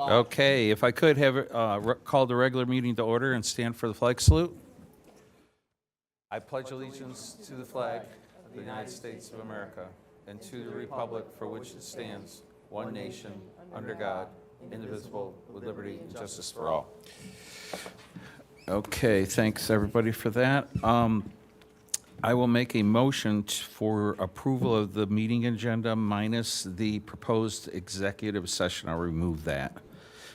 Okay, if I could have call the regular meeting to order and stand for the flag salute. I pledge allegiance to the flag of the United States of America and to the republic for which it stands, one nation, under God, indivisible, with liberty and justice for all. Okay, thanks everybody for that. I will make a motion for approval of the meeting agenda minus the proposed executive session. I'll remove that.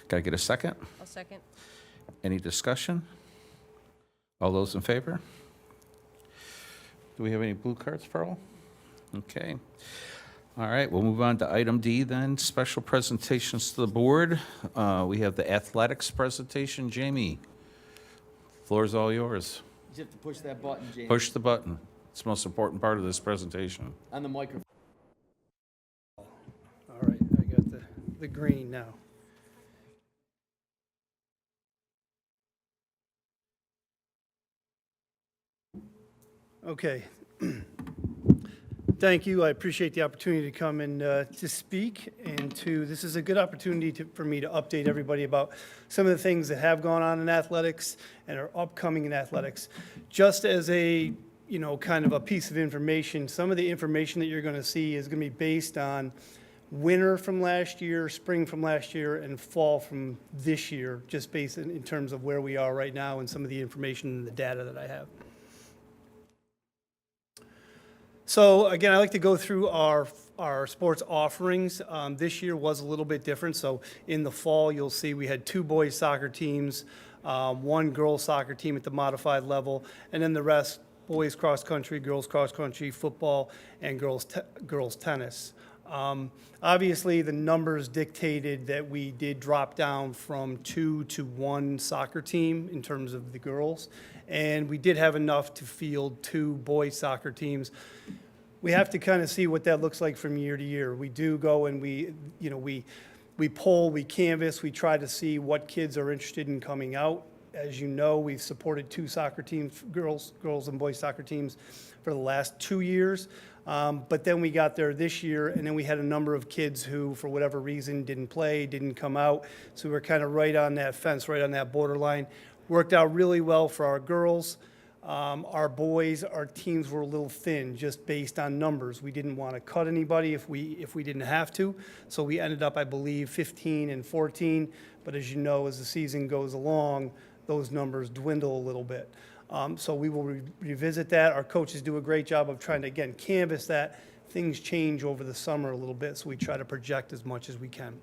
Can I get a second? I'll second. Any discussion? All those in favor? Do we have any blue cards, Pearl? Okay. All right, we'll move on to item D then, special presentations to the board. We have the athletics presentation. Jamie, floor is all yours. You have to push that button, James. Push the button. It's the most important part of this presentation. On the microphone. All right, I got the green now. Okay. Thank you. I appreciate the opportunity to come and to speak and this is a good opportunity for me to update everybody about some of the things that have gone on in athletics and are upcoming in athletics. Just as a, kind of a piece of information, some of the information that you're going to see is going to be based on winter from last year, spring from last year, and fall from this year, just based in terms of where we are right now and some of the information and the data that I have. So again, I like to go through our sports offerings. This year was a little bit different. So in the fall, you'll see we had 2 boys soccer teams, 1 girls soccer team at the modified level, and then the rest, boys cross country, girls cross country, football, and girls tennis. Obviously, the numbers dictated that we did drop down from 2 to 1 soccer team in terms of the girls, and we did have enough to field 2 boys soccer teams. We have to kind of see what that looks like from year to year. We do go and we poll, we canvass, we try to see what kids are interested in coming out. As you know, we've supported 2 soccer teams, girls and boys soccer teams for the last 2 years. But then we got there this year, and then we had a number of kids who, for whatever reason, didn't play, didn't come out. So we were kind of right on that fence, right on that borderline. Worked out really well for our girls. Our boys, our teams were a little thin just based on numbers. We didn't want to cut anybody if we didn't have to. So we ended up, I believe, 15 and 14. But as you know, as the season goes along, those numbers dwindle a little bit. So we will revisit that. Our coaches do a great job of trying to, again, canvas that. Things change over the summer a little bit, so we try to project as much as we can.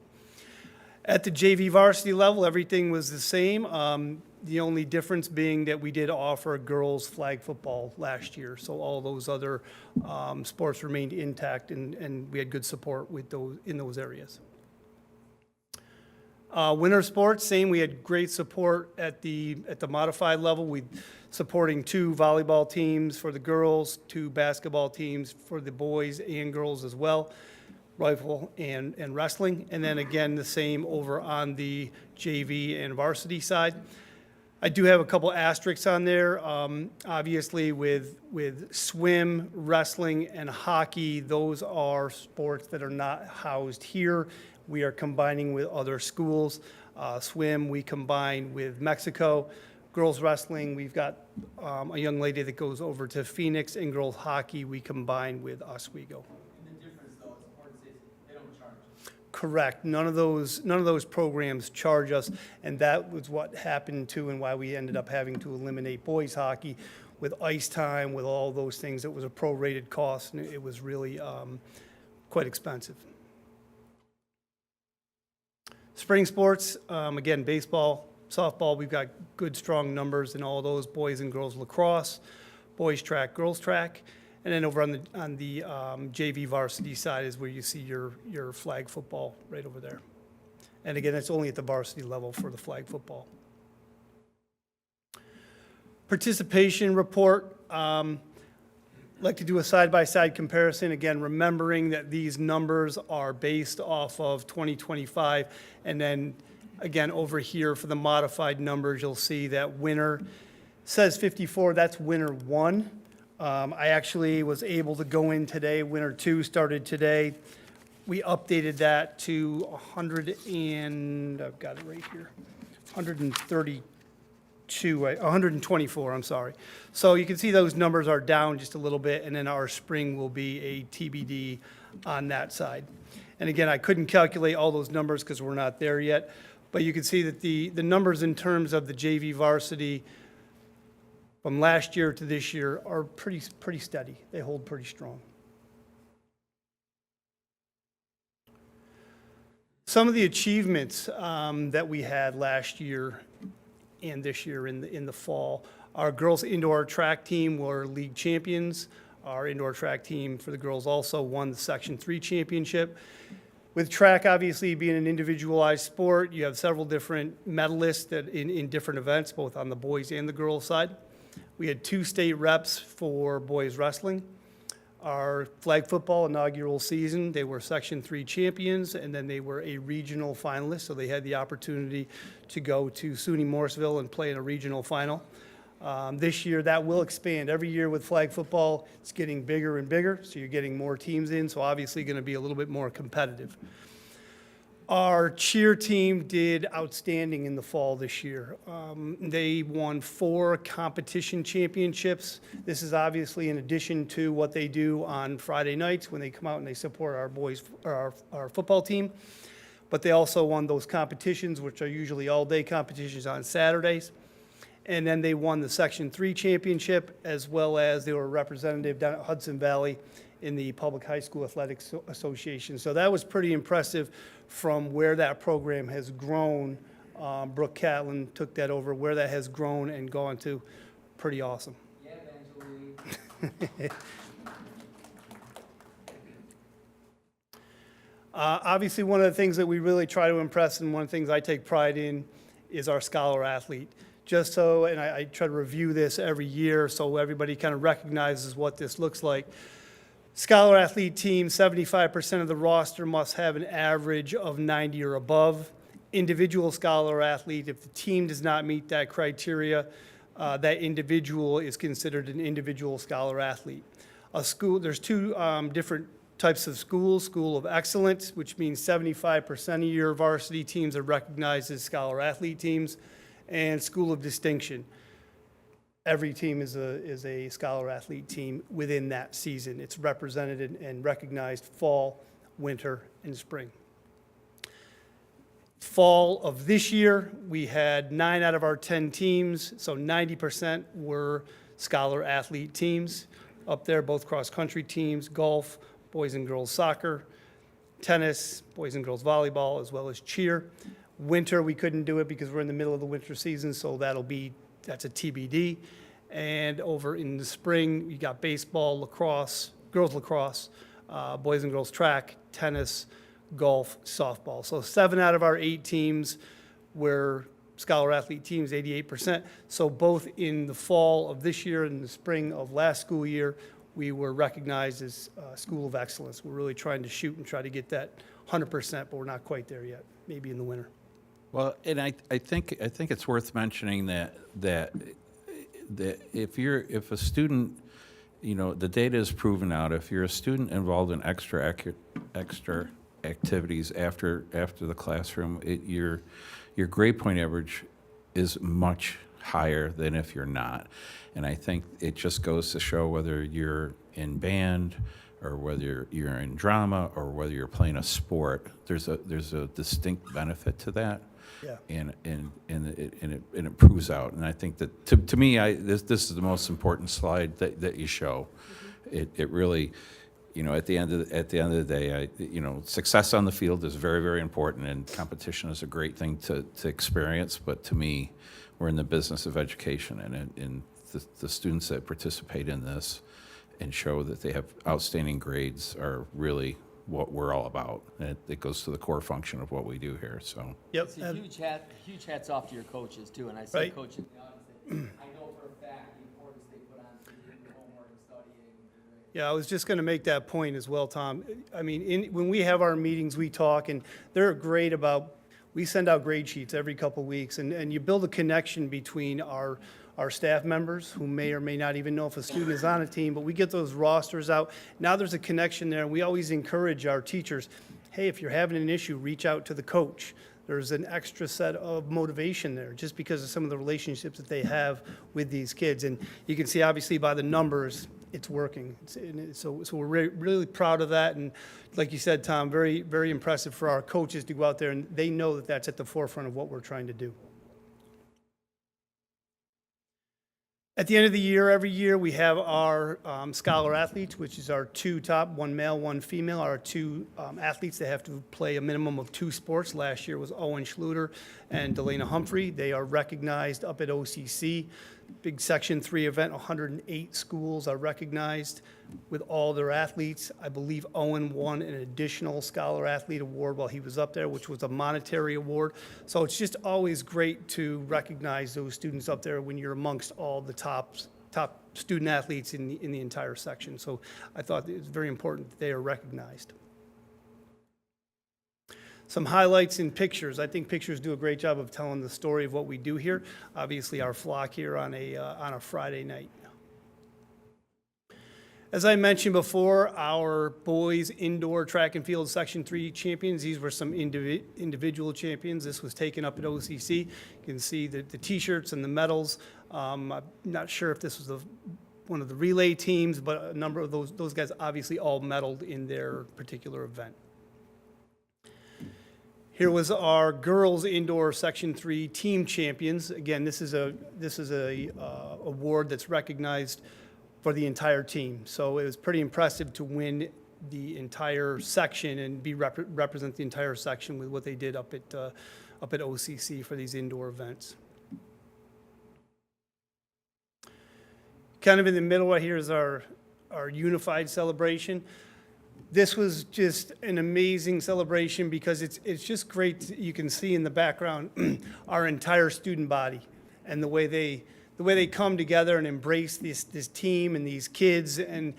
At the JV varsity level, everything was the same. The only difference being that we did offer girls flag football last year. So all those other sports remained intact, and we had good support with those in those areas. Winter sports, same. We had great support at the modified level. We supporting 2 volleyball teams for the girls, 2 basketball teams for the boys and girls as well, rifle and wrestling, and then again the same over on the JV and varsity side. I do have a couple asterisks on there. Obviously with swim, wrestling, and hockey, those are sports that are not housed here. We are combining with other schools. Swim, we combine with Mexico. Girls wrestling, we've got a young lady that goes over to Phoenix, and girls hockey, we combine with Oswego. And the difference, though, it's important to say, they don't charge. Correct. None of those programs charge us, and that was what happened too, and why we ended up having to eliminate boys hockey with ice time, with all those things. It was a prorated cost, and it was really quite expensive. Spring sports, again, baseball, softball, we've got good, strong numbers in all those, boys and girls lacrosse, boys track, girls track. And then over on the JV varsity side is where you see your flag football right over there. And again, it's only at the varsity level for the flag football. Participation report. Like to do a side-by-side comparison, again, remembering that these numbers are based off of 2025. And then, again, over here for the modified numbers, you'll see that winter says 54, that's winter 1. I actually was able to go in today. Winter 2 started today. we updated that to 100 and, I've got it right here, 132, 124, I'm sorry. So you can see those numbers are down just a little bit, and then our spring will be a TBD on that side. And again, I couldn't calculate all those numbers because we're not there yet, but you can see that the numbers in terms of the JV varsity from last year to this year are pretty steady. They hold pretty strong. Some of the achievements that we had last year and this year in the fall, our girls indoor track team were league champions. Our indoor track team for the girls also won the Section 3 championship. With track obviously being an individualized sport, you have several different medalists that in different events, both on the boys and the girls side. We had 2 state reps for boys wrestling. Our flag football inaugural season, they were Section 3 champions, and then they were a regional finalist, so they had the opportunity to go to SUNY Morrisville and play in a regional final. This year, that will expand. Every year with flag football, it's getting bigger and bigger, so you're getting more teams in, so obviously going to be a little bit more competitive. Our cheer team did outstanding in the fall this year. They won 4 competition championships. This is obviously in addition to what they do on Friday nights when they come out and they support our boys, or our football team. But they also won those competitions, which are usually all-day competitions on Saturdays. And then they won the Section 3 championship, as well as they were a representative down at Hudson Valley in the Public High School Athletics Association. So that was pretty impressive from where that program has grown. Brooke Catlin took that over, where that has grown and gone to. Pretty awesome. Yeah, Evangeline. Obviously, one of the things that we really try to impress, and one of the things I take pride in, is our scholar athlete. Just so, and I try to review this every year so everybody kind of recognizes what this looks like. Scholar athlete team, 75% of the roster must have an average of 90 or above. Individual scholar athlete, if the team does not meet that criteria, that individual is considered an individual scholar athlete. A school, there's 2 different types of schools. School of excellence, which means 75% of your varsity teams are recognized as scholar athlete teams, and school of distinction. Every team is a scholar athlete team within that season. It's represented and recognized fall, winter, and spring. Fall of this year, we had 9 out of our 10 teams, so 90% were scholar athlete teams. Up there, both cross-country teams, golf, boys and girls soccer, tennis, boys and girls volleyball, as well as cheer. Winter, we couldn't do it because we're in the middle of the winter season, so that's a TBD. And over in the spring, you got baseball, lacrosse, girls lacrosse, boys and girls track, tennis, golf, softball. So 7 out of our 8 teams were scholar athlete teams, 88%. So both in the fall of this year and the spring of last school year, we were recognized as School of Excellence. We're really trying to shoot and try to get that 100%, but we're not quite there yet, maybe in the winter. Well, and I think it's worth mentioning that if a student, the data is proven out, if you're a student involved in extra activities after the classroom, your grade point average is much higher than if you're not. And I think it just goes to show whether you're in band or whether you're in drama or whether you're playing a sport, there's a distinct benefit to that. Yeah. And it proves out. And I think that to me, this is the most important slide that you show. It really, at the end of the day, success on the field is very, very important, and competition is a great thing to experience. But to me, we're in the business of education, and the students that participate in this and show that they have outstanding grades are really what we're all about. And it goes to the core function of what we do here. So. Yep. It's a huge hats off to your coaches too. And I say Right. coaches in the audience, I know for a fact the importance they put on doing your homework and studying. Yeah, I was just going to make that point as well, Tom. I mean, when we have our meetings, we talk, and they're great about, we send out grade sheets every couple weeks, and you build a connection between our staff members who may or may not even know if a student is on a team, but we get those rosters out. Now there's a connection there, and we always encourage our teachers, hey, if you're having an issue, reach out to the coach. There's an extra set of motivation there just because of some of the relationships that they have with these kids. And you can see obviously by the numbers, it's working. So we're really proud of that. And like you said, Tom, very, very impressive for our coaches to go out there, and they know that that's at the forefront of what we're trying to do. At the end of the year, every year, we have our scholar athletes, which is our two top, one male, one female, our two athletes that have to play a minimum of 2 sports. Last year was Owen Schluter and Delana Humphrey. They are recognized up at OCC. Big Section 3 event, 108 schools are recognized with all their athletes. I believe Owen won an additional Scholar Athlete Award while he was up there, which was a monetary award. So it's just always great to recognize those students up there when you're amongst all the top student athletes in the entire section. So I thought it was very important that they are recognized. Some highlights in pictures. I think pictures do a great job of telling the story of what we do here. Obviously, our flock here on a Friday night. As I mentioned before, our boys indoor track and field Section 3 champions. These were some individual champions. This was taken up at OCC. You can see the T-shirts and the medals. I'm not sure if this was one of the relay teams, but a number of those guys obviously all medaled in their particular event. Here was our girls indoor Section 3 team champions. Again, this is a award that's recognized for the entire team. So it was pretty impressive to win the entire section and represent the entire section with what they did up at OCC for these indoor events. Kind of in the middle right here is our unified celebration. This was just an amazing celebration because it's just great. You can see in the background our entire student body and the way they come together and embrace this team and these kids and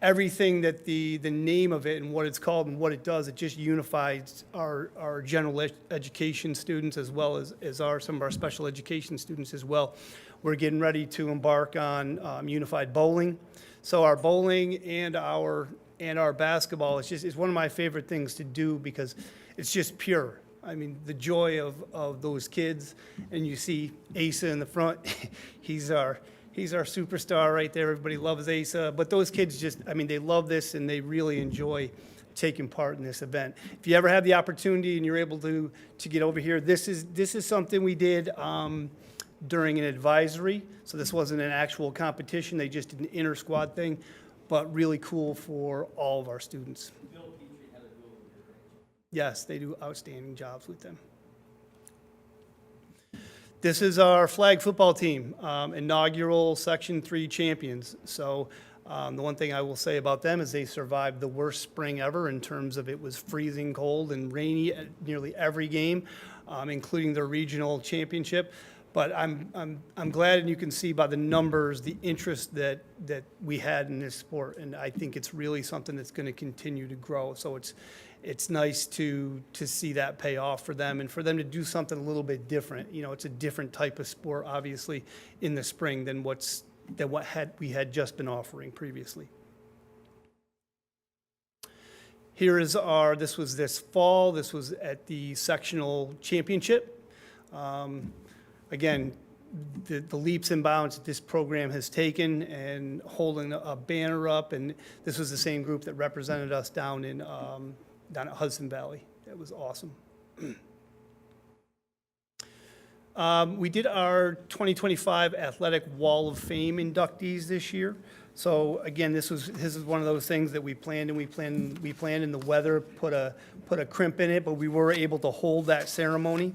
everything that the name of it and what it's called and what it does. It just unifies our general education students as well as some of our special education students as well. We're getting ready to embark on unified bowling. So our bowling and our basketball is one of my favorite things to do because it's just pure. I mean, the joy of those kids, and you see Asa in the front. He's our superstar right there. Everybody loves Asa, but those kids they love this and they really enjoy taking part in this event. If you ever have the opportunity and you're able to get over here, this is something we did during an advisory. So this wasn't an actual competition. They just did an inter squad thing. But really cool for all of our students. Yes, they do outstanding jobs with them. This is our flag football team, inaugural Section 3 champions. So the one thing I will say about them is they survived the worst spring ever in terms of it was freezing cold and rainy at nearly every game, including their regional championship. But I'm glad, and you can see by the numbers, the interest that we had in this sport, and I think it's really something that's going to continue to grow. So it's nice to see that pay off for them, and for them to do something a little bit different. You know, it's a different type of sport, obviously, in the spring than what we had just been offering previously. Here is this was this fall. This was at the sectional championship. Again, the leaps and bounds that this program has taken and holding a banner up, and this was the same group that represented us down at Hudson Valley. That was awesome. We did our 2025 Athletic Wall of Fame inductees this year. So again, this is one of those things that we planned, and we planned, and the weather put a crimp in it, but we were able to hold that ceremony.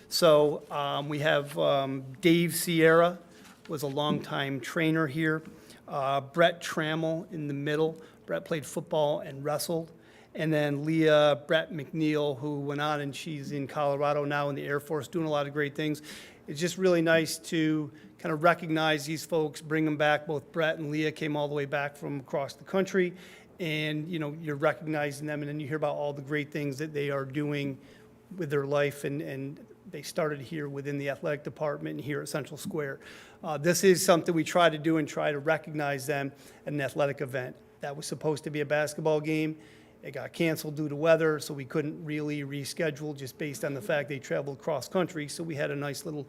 So we have Dave Sierra was a longtime trainer here. Brett Trammell in the middle. Brett played football and wrestled. And then Leah Brett McNeil, who went on, and she's in Colorado now in the Air Force doing a lot of great things. It's just really nice to kind of recognize these folks, bring them back. Both Brett and Leah came all the way back from across the country. And, you know, you're recognizing them, and then you hear about all the great things that they are doing with their life, and they started here within the athletic department and here at Central Square. This is something we try to do and try to recognize them at an athletic event. That was supposed to be a basketball game. It got canceled due to weather, so we couldn't really reschedule just based on the fact they traveled cross-country. So we had a nice little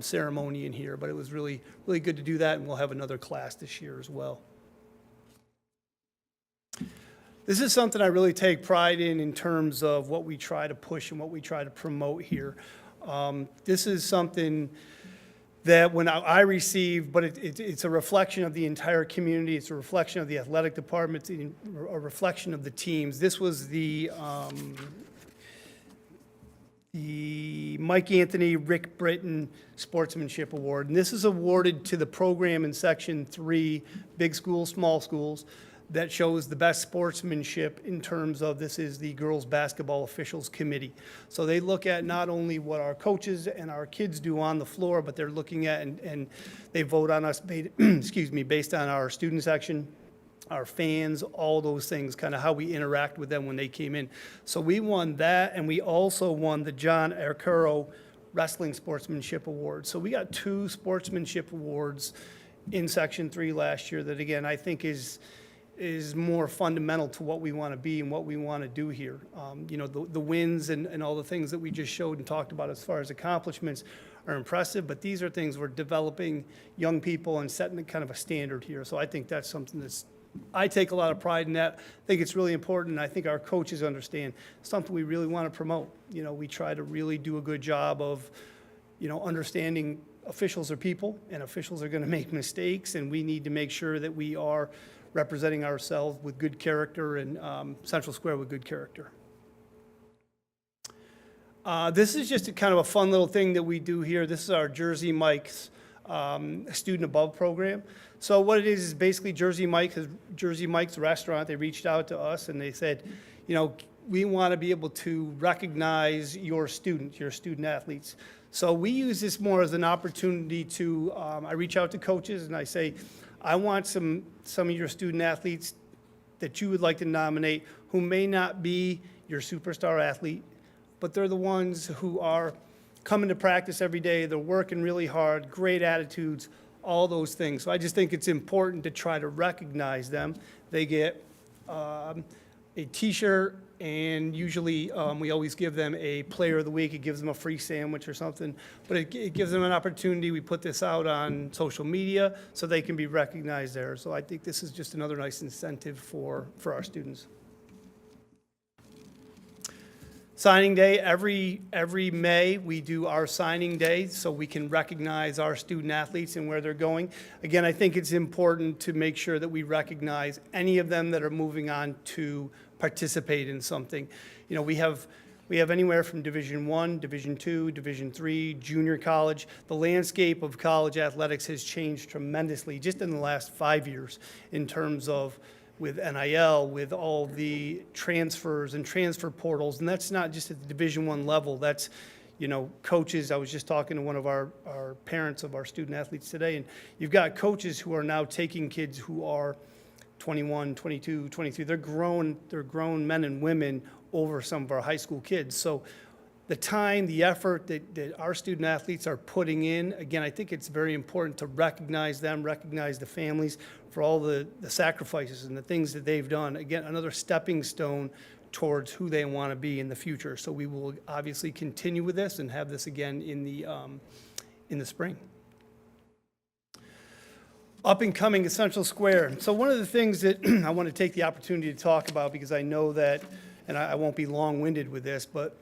ceremony in here, but it was really, really good to do that, and we'll have another class this year as well. This is something I really take pride in terms of what we try to push and what we try to promote here. This is something that when I received, but it's a reflection of the entire community. It's a reflection of the athletic department, it's a reflection of the teams. This was the Mike Anthony, Rick Britton Sportsmanship Award. And this is awarded to the program in Section 3, big schools, small schools, that shows the best sportsmanship in terms of this is the Girls Basketball Officials Committee. So they look at not only what our coaches and our kids do on the floor, but they're looking at and they vote on us, based on our student section, our fans, all those things, kind of how we interact with them when they came in. So we won that, and we also won the John Arcaro Wrestling Sportsmanship Award. So we got 2 sportsmanship awards in Section 3 last year that, again, I think is more fundamental to what we want to be and what we want to do here. The wins and all the things that we just showed and talked about as far as accomplishments are impressive, but these are things we're developing young people and setting kind of a standard here. So I think that's something I take a lot of pride in that. I think it's really important, and I think our coaches understand something we really want to promote. We try to really do a good job of, understanding officials are people, and officials are going to make mistakes, and we need to make sure that we are representing ourselves with good character and Central Square with good character. This is just kind of a fun little thing that we do here. This is our Jersey Mike's Student Above program. So what it is basically Jersey Mike's restaurant. They reached out to us and they said, we want to be able to recognize your student athletes. So we use this more as an opportunity to, I reach out to coaches and I say, I want some of your student athletes that you would like to nominate who may not be your superstar athlete, but they're the ones who are coming to practice every day, they're working really hard, great attitudes, all those things. So I just think it's important to try to recognize them. They get a T-shirt, and usually we always give them a Player of the Week. It gives them a free sandwich or something, but it gives them an opportunity. We put this out on social media so they can be recognized there. So I think this is just another nice incentive for our students. Signing day, every May we do our signing day so we can recognize our student athletes and where they're going. Again, I think it's important to make sure that we recognize any of them that are moving on to participate in something. We have anywhere from Division I, Division II, Division III, junior college. The landscape of college athletics has changed tremendously just in the last 5 years in terms of with NIL, with all the transfers and transfer portals, and that's not just at the Division I level. That's, coaches. I was just talking to one of our parents of our student athletes today, and you've got coaches who are now taking kids who are 21, 22, 23. They're grown men and women over some of our high school kids. So the time, the effort that our student athletes are putting in, again, I think it's very important to recognize them, recognize the families for all the sacrifices and the things that they've done. Again, another stepping stone towards who they want to be in the future. So we will obviously continue with this and have this again in the spring. Up and coming at Central Square. So one of the things that I want to take the opportunity to talk about, because I know that, and I won't be long-winded with this, but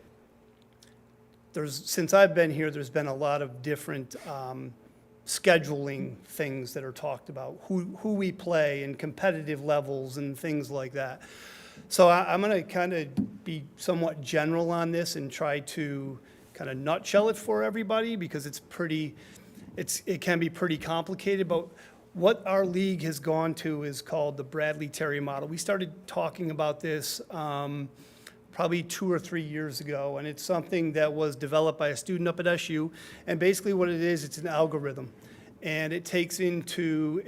since I've been here, there's been a lot of different scheduling things that are talked about, who we play and competitive levels and things like that. So I'm going to kind of be somewhat general on this and try to kind of nutshell it for everybody, because it can be pretty complicated. But what our league has gone to is called the Bradley Terry model. We started talking about this probably 2 or 3 years ago, and it's something that was developed by a student up at SU. And basically what it is, it's an algorithm, and it takes into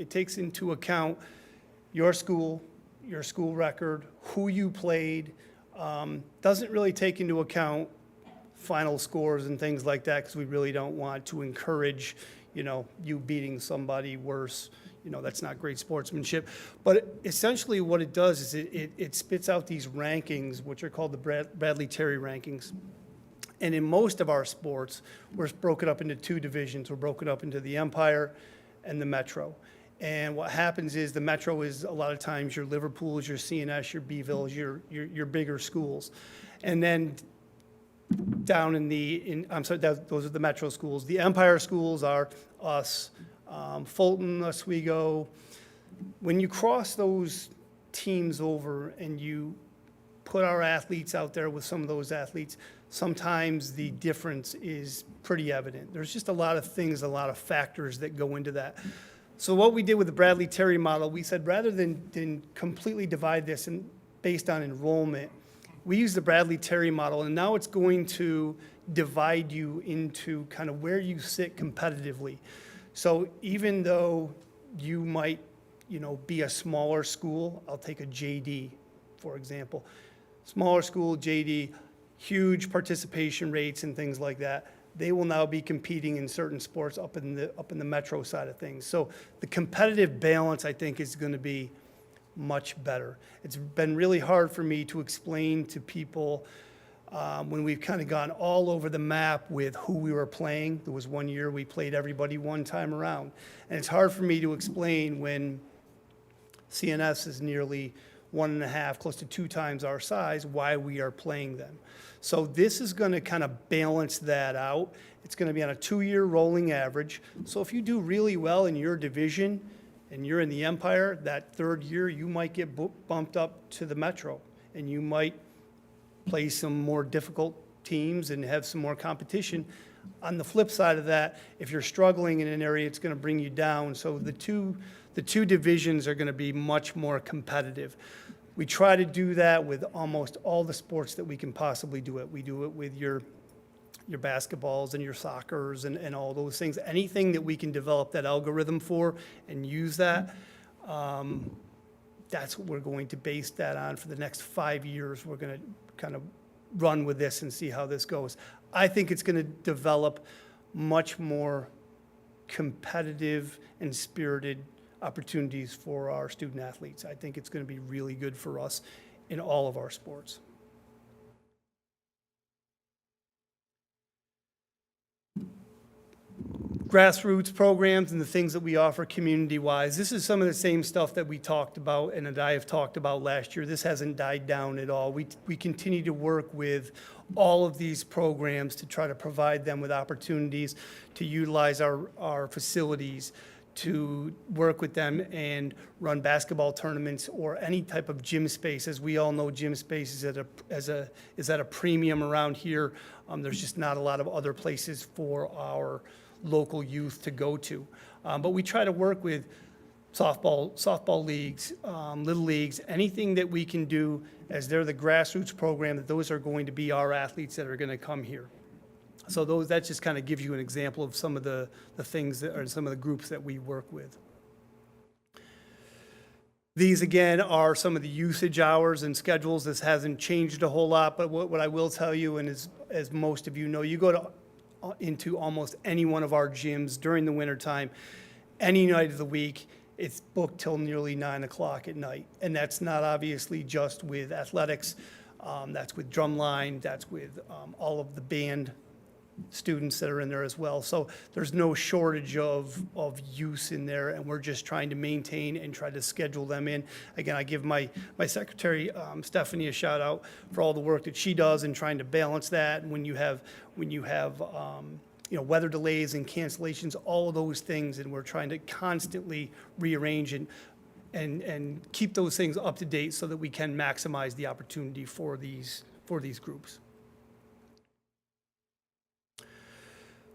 account your school record, who you played. Doesn't really take into account final scores and things like that, because we really don't want to encourage you beating somebody worse that's not great sportsmanship. But essentially what it does is it spits out these rankings, which are called the Bradley Terry rankings. And in most of our sports, we're broken up into two divisions. We're broken up into the Empire and the Metro. And what happens is the Metro is a lot of times your Liverpools, your CNS, your Beevilles, your bigger schools. And then down those are the Metro schools. The Empire schools are us, Fulton, Oswego. When you cross those teams over and you put our athletes out there with some of those athletes, sometimes the difference is pretty evident. There's just a lot of things, a lot of factors that go into that. So what we did with the Bradley Terry model, we said rather than completely divide this based on enrollment, we use the Bradley Terry model, and now it's going to divide you into kind of where you sit competitively. So even though you might, be a smaller school, I'll take a JD, for example. Smaller school, JD, huge participation rates and things like that. They will now be competing in certain sports up in the Metro side of things. So the competitive balance, I think, is going to be much better. It's been really hard for me to explain to people when we've kind of gone all over the map with who we were playing. There was one year we played everybody one time around. And it's hard for me to explain when CNS is nearly 1.5, close to 2 times our size, why we are playing them. So this is going to kind of balance that out. It's going to be on a 2-year rolling average. So if you do really well in your division and you're in the Empire, that 3rd year you might get bumped up to the Metro, and you might play some more difficult teams and have some more competition. On the flip side of that, if you're struggling in an area, it's going to bring you down. So the two divisions are going to be much more competitive. We try to do that with almost all the sports that we can possibly do it. We do it with your basketballs and your soccers and all those things. Anything that we can develop that algorithm for and use that, that's what we're going to base that on for the next 5 years. We're going to kind of run with this and see how this goes. I think it's going to develop much more competitive and spirited opportunities for our student athletes. I think it's going to be really good for us in all of our sports. Grassroots programs and the things that we offer community-wise. This is some of the same stuff that we talked about and that I have talked about last year. This hasn't died down at all. We continue to work with all of these programs to try to provide them with opportunities to utilize our facilities, to work with them and run basketball tournaments or any type of gym space. As we all know, gym space is at a premium around here. There's just not a lot of other places for our local youth to go to. But we try to work with softball leagues, little leagues, anything that we can do as they're the grassroots program, that those are going to be our athletes that are going to come here. So that just kind of gives you an example of some of the things that are some of the groups that we work with. These, again, are some of the usage hours and schedules. This hasn't changed a whole lot, but what I will tell you, and as most of you know, you go into almost any one of our gyms during the wintertime, any night of the week, it's booked till nearly 9 o'clock at night. And that's not obviously just with athletics. That's with drumline. That's with all of the band students that are in there as well. So there's no shortage of use in there, and we're just trying to maintain and try to schedule them in. Again, I give my secretary, Stephanie, a shout out for all the work that she does in trying to balance that. And when you have weather delays and cancellations, all of those things, and we're trying to constantly rearrange and keep those things up to date so that we can maximize the opportunity for these groups.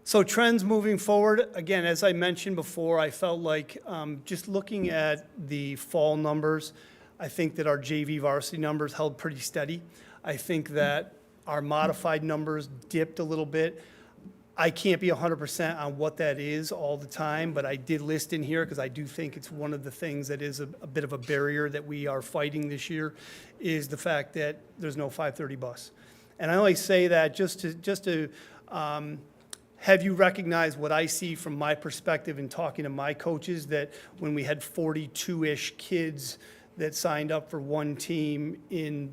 So trends moving forward, again, as I mentioned before, I felt like just looking at the fall numbers, I think that our JV varsity numbers held pretty steady. I think that our modified numbers dipped a little bit. I can't be 100% on what that is all the time, but I did list in here because I do think it's one of the things that is a bit of a barrier that we are fighting this year, is the fact that there's no 5:30 bus. And I only say that just to have you recognized what I see from my perspective in talking to my coaches, that when we had 42-ish kids that signed up for one team in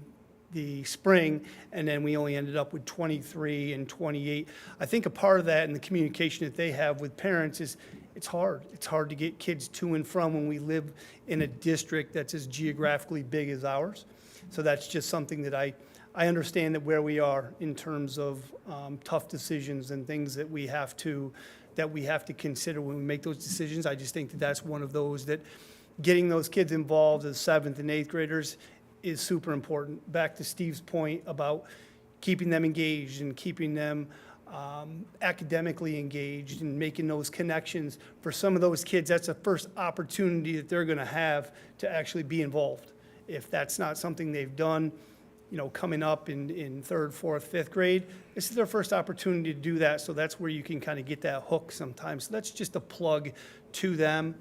the spring, and then we only ended up with 23 and 28. I think a part of that and the communication that they have with parents is it's hard. It's hard to get kids to and from when we live in a district that's as geographically big as ours. So that's just something that I understand that where we are in terms of tough decisions and things that we have to consider when we make those decisions. I just think that that's one of those that getting those kids involved as 7th and 8th graders is super important. Back to Steve's point about keeping them engaged and keeping them academically engaged and making those connections. For some of those kids, that's the first opportunity that they're going to have to actually be involved. If that's not something they've done, coming up in 3rd, 4th, 5th grade, this is their first opportunity to do that. So that's where you can kind of get that hook sometimes. So that's just a plug to them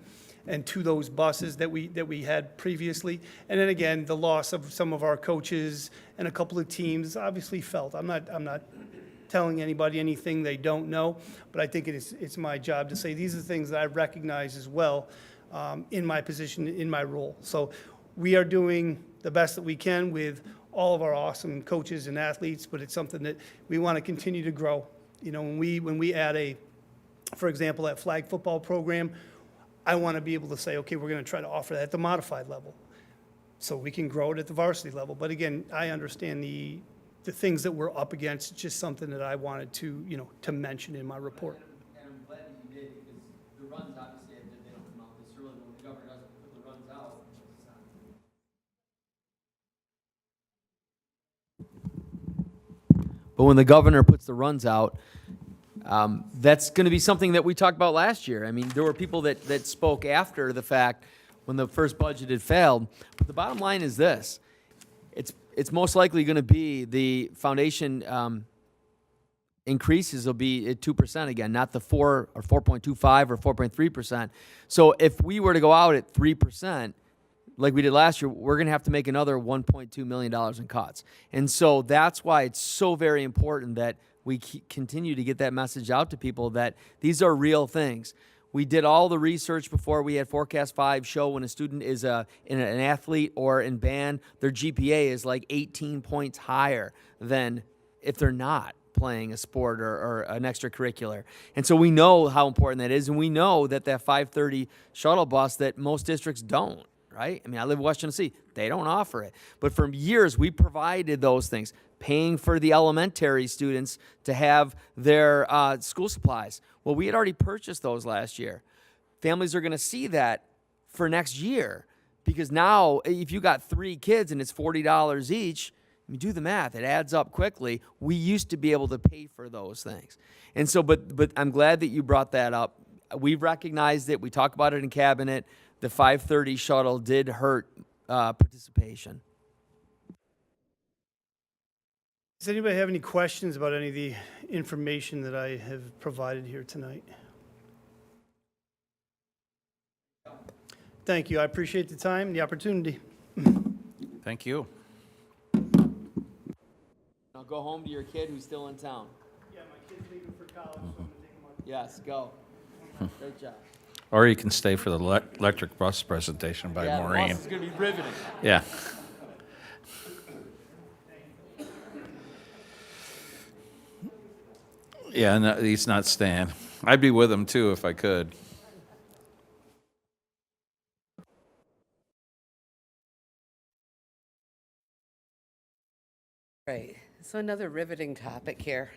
and to those buses that we had previously. And then again, the loss of some of our coaches and a couple of teams obviously felt. I'm not telling anybody anything they don't know, but I think it's my job to say these are things that I recognize as well in my position, in my role. So we are doing the best that we can with all of our awesome coaches and athletes, but it's something that we want to continue to grow. When we add for example, that flag football program, I want to be able to say, okay, we're going to try to offer that at the modified level so we can grow it at the varsity level. But again, I understand the things that we're up against. It's just something that I wanted to mention in my report. And I'm glad that you did, because the runs obviously they don't come out this early, but when the governor doesn't put the runs out, it's not. But when the governor puts the runs out, that's going to be something that we talked about last year. I mean, there were people that spoke after the fact when the first budget had failed. But the bottom line is this. It's most likely going to be the foundation increases will be at 2% again, not the 4 or 4.25 or 4.3%. So if we were to go out at 3%, like we did last year, we're going to have to make another $1.2 million in cuts. And so that's why it's so very important that we continue to get that message out to people that these are real things. We did all the research before we had Forecast 5 show when a student is an athlete or in band, their GPA is like 18 points higher than if they're not playing a sport or an extracurricular. And so we know how important that is, and we know that 5:30 shuttle bus that most districts don't, right? I mean, I live in West Tennessee. They don't offer it. But for years, we provided those things, paying for the elementary students to have their school supplies. Well, we had already purchased those last year. Families are going to see that for next year, because now if you got 3 kids and it's $40 each, I mean, do the math. It adds up quickly. We used to be able to pay for those things. And so, but I'm glad that you brought that up. We've recognized it. We talked about it in cabinet. The 5:30 shuttle did hurt participation. Does anybody have any questions about any of the information that I have provided here tonight? Thank you. I appreciate the time and the opportunity. Thank you. Now go home to your kid who's still in town. Yeah, my kid's leaving for college, so I'm going to take him up. Yes, go. Great job. Or you can stay for the electric bus presentation by Maureen. This is going to be riveting. Yeah. Yeah, no, he's not staying. I'd be with him too if I could. Right, so another riveting topic here.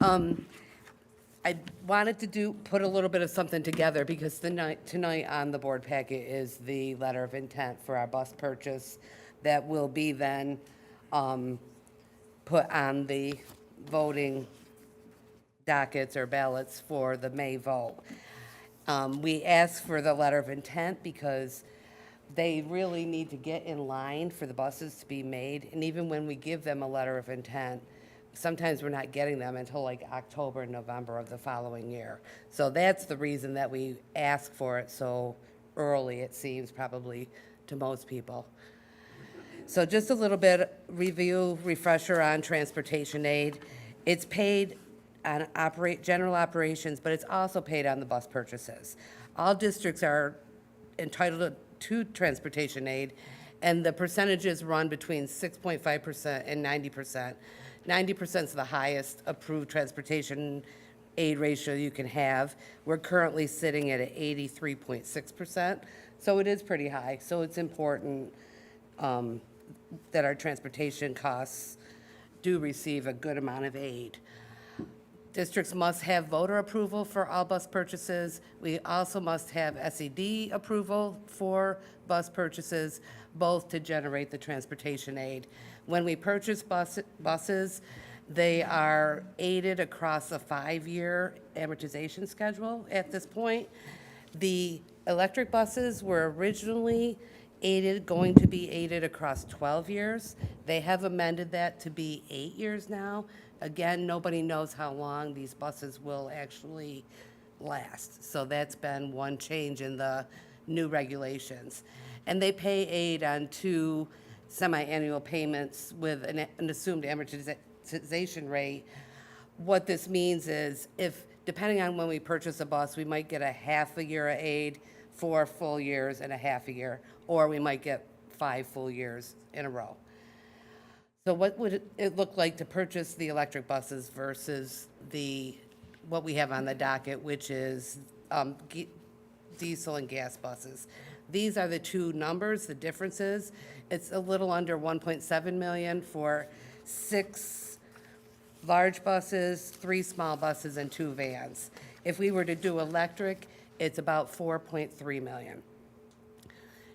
I wanted to put a little bit of something together because tonight on the board packet is the letter of intent for our bus purchase that will be then put on the voting dockets or ballots for the May vote. We asked for the letter of intent because they really need to get in line for the buses to be made. And even when we give them a letter of intent, sometimes we're not getting them until like October, November of the following year. So that's the reason that we ask for it so early, it seems, probably to most people. So just a little bit refresher on transportation aid. It's paid on general operations, but it's also paid on the bus purchases. All districts are entitled to transportation aid, and the percentages run between 6.5% and 90%. 90% is the highest approved transportation aid ratio you can have. We're currently sitting at 83.6%, so it is pretty high. So it's important that our transportation costs do receive a good amount of aid. Districts must have voter approval for all bus purchases. We also must have SED approval for bus purchases, both to generate the transportation aid. When we purchase buses, they are aided across a 5-year amortization schedule at this point. The electric buses were originally going to be aided across 12 years. They have amended that to be 8 years now. Again, nobody knows how long these buses will actually last. So that's been one change in the new regulations. And they pay aid on 2 semi-annual payments with an assumed amortization rate. What this means is depending on when we purchase a bus, we might get a half a year of aid, 4 full years and a half a year, or we might get 5 full years in a row. So what would it look like to purchase the electric buses versus what we have on the docket, which is diesel and gas buses? These are the two numbers, the differences. It's a little under 1.7 million for 6 large buses, 3 small buses, and 2 vans. If we were to do electric, it's about 4.3 million.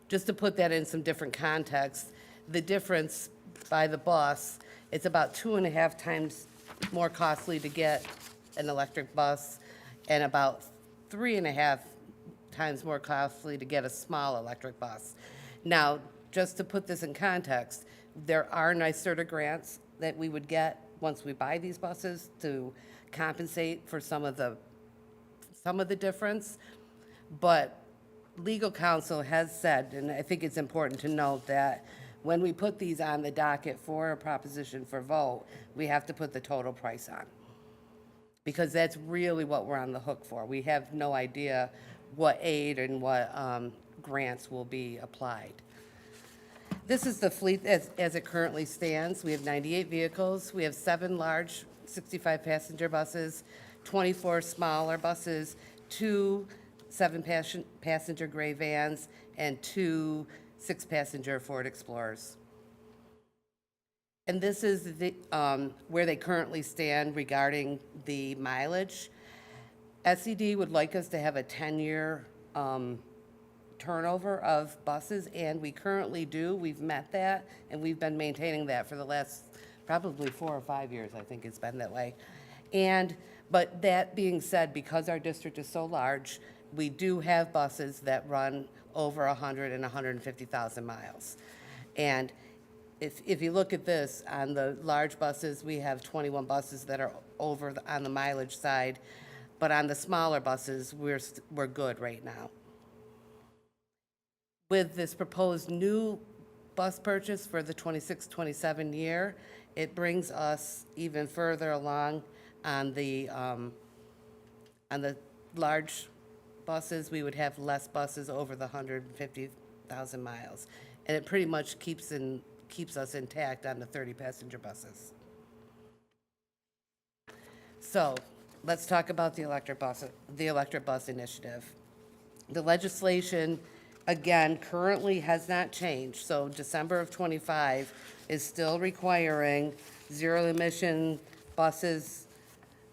Just to put that in some different context, the difference by the bus, it's about 2.5 times more costly to get an electric bus and about 3.5 times more costly to get a small electric bus. Now, just to put this in context, there are NYSERDA grants that we would get once we buy these buses to compensate for some of the difference. But legal counsel has said, and I think it's important to note that when we put these on the docket for a proposition for vote, we have to put the total price on, because that's really what we're on the hook for. We have no idea what aid and what grants will be applied. This is the fleet as it currently stands. We have 98 vehicles. We have 7 large 65-passenger buses, 24 smaller buses, 2 7-passenger gray vans, and 2 6-passenger Ford Explorers. And this is where they currently stand regarding the mileage. SED would like us to have a 10-year turnover of buses, and we currently do. We've met that, and we've been maintaining that for the last probably 4 or 5 years. I think it's been that way. But that being said, because our district is so large, we do have buses that run over 100 and 150,000 miles. And if you look at this, on the large buses, we have 21 buses that are over on the mileage side, but on the smaller buses, we're good right now. With this proposed new bus purchase for the 26-27 year, it brings us even further along on the large buses. We would have less buses over the 150,000 miles. And it pretty much keeps us intact on the 30-passenger buses. So let's talk about the electric bus initiative. The legislation, again, currently has not changed. So December of '25 is still requiring zero-emission buses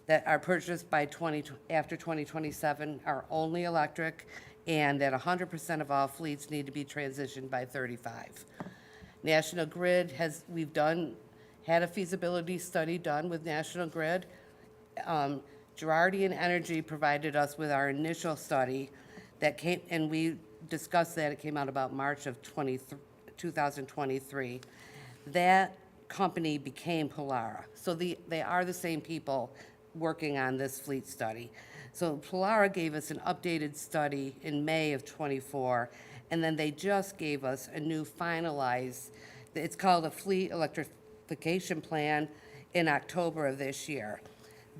that are purchased after 2027 are only electric, and that 100% of all fleets need to be transitioned by 35. National Grid we've had a feasibility study done with National Grid. Girardian Energy provided us with our initial study that came, and we discussed that. It came out about March of 2023. That company became Polara. So they are the same people working on this fleet study. So Polara gave us an updated study in May of '24, and then they just gave us a new finalized, it's called a fleet electrification plan, in October of this year.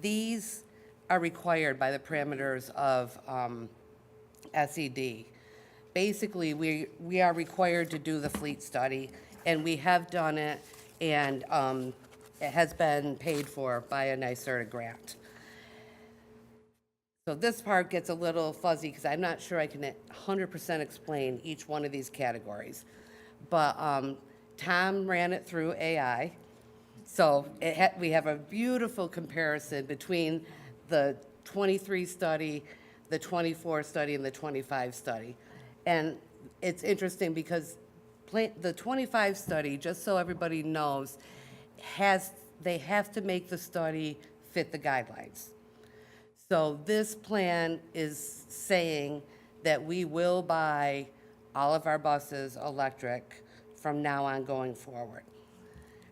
These are required by the parameters of SED. Basically, we are required to do the fleet study, and we have done it, and it has been paid for by a NYSERDA grant. So this part gets a little fuzzy because I'm not sure I can 100% explain each one of these categories. But Tom ran it through AI. So we have a beautiful comparison between the 23 study, the 24 study, and the 25 study. And it's interesting because the 25 study, just so everybody knows, they have to make the study fit the guidelines. So this plan is saying that we will buy all of our buses electric from now on going forward.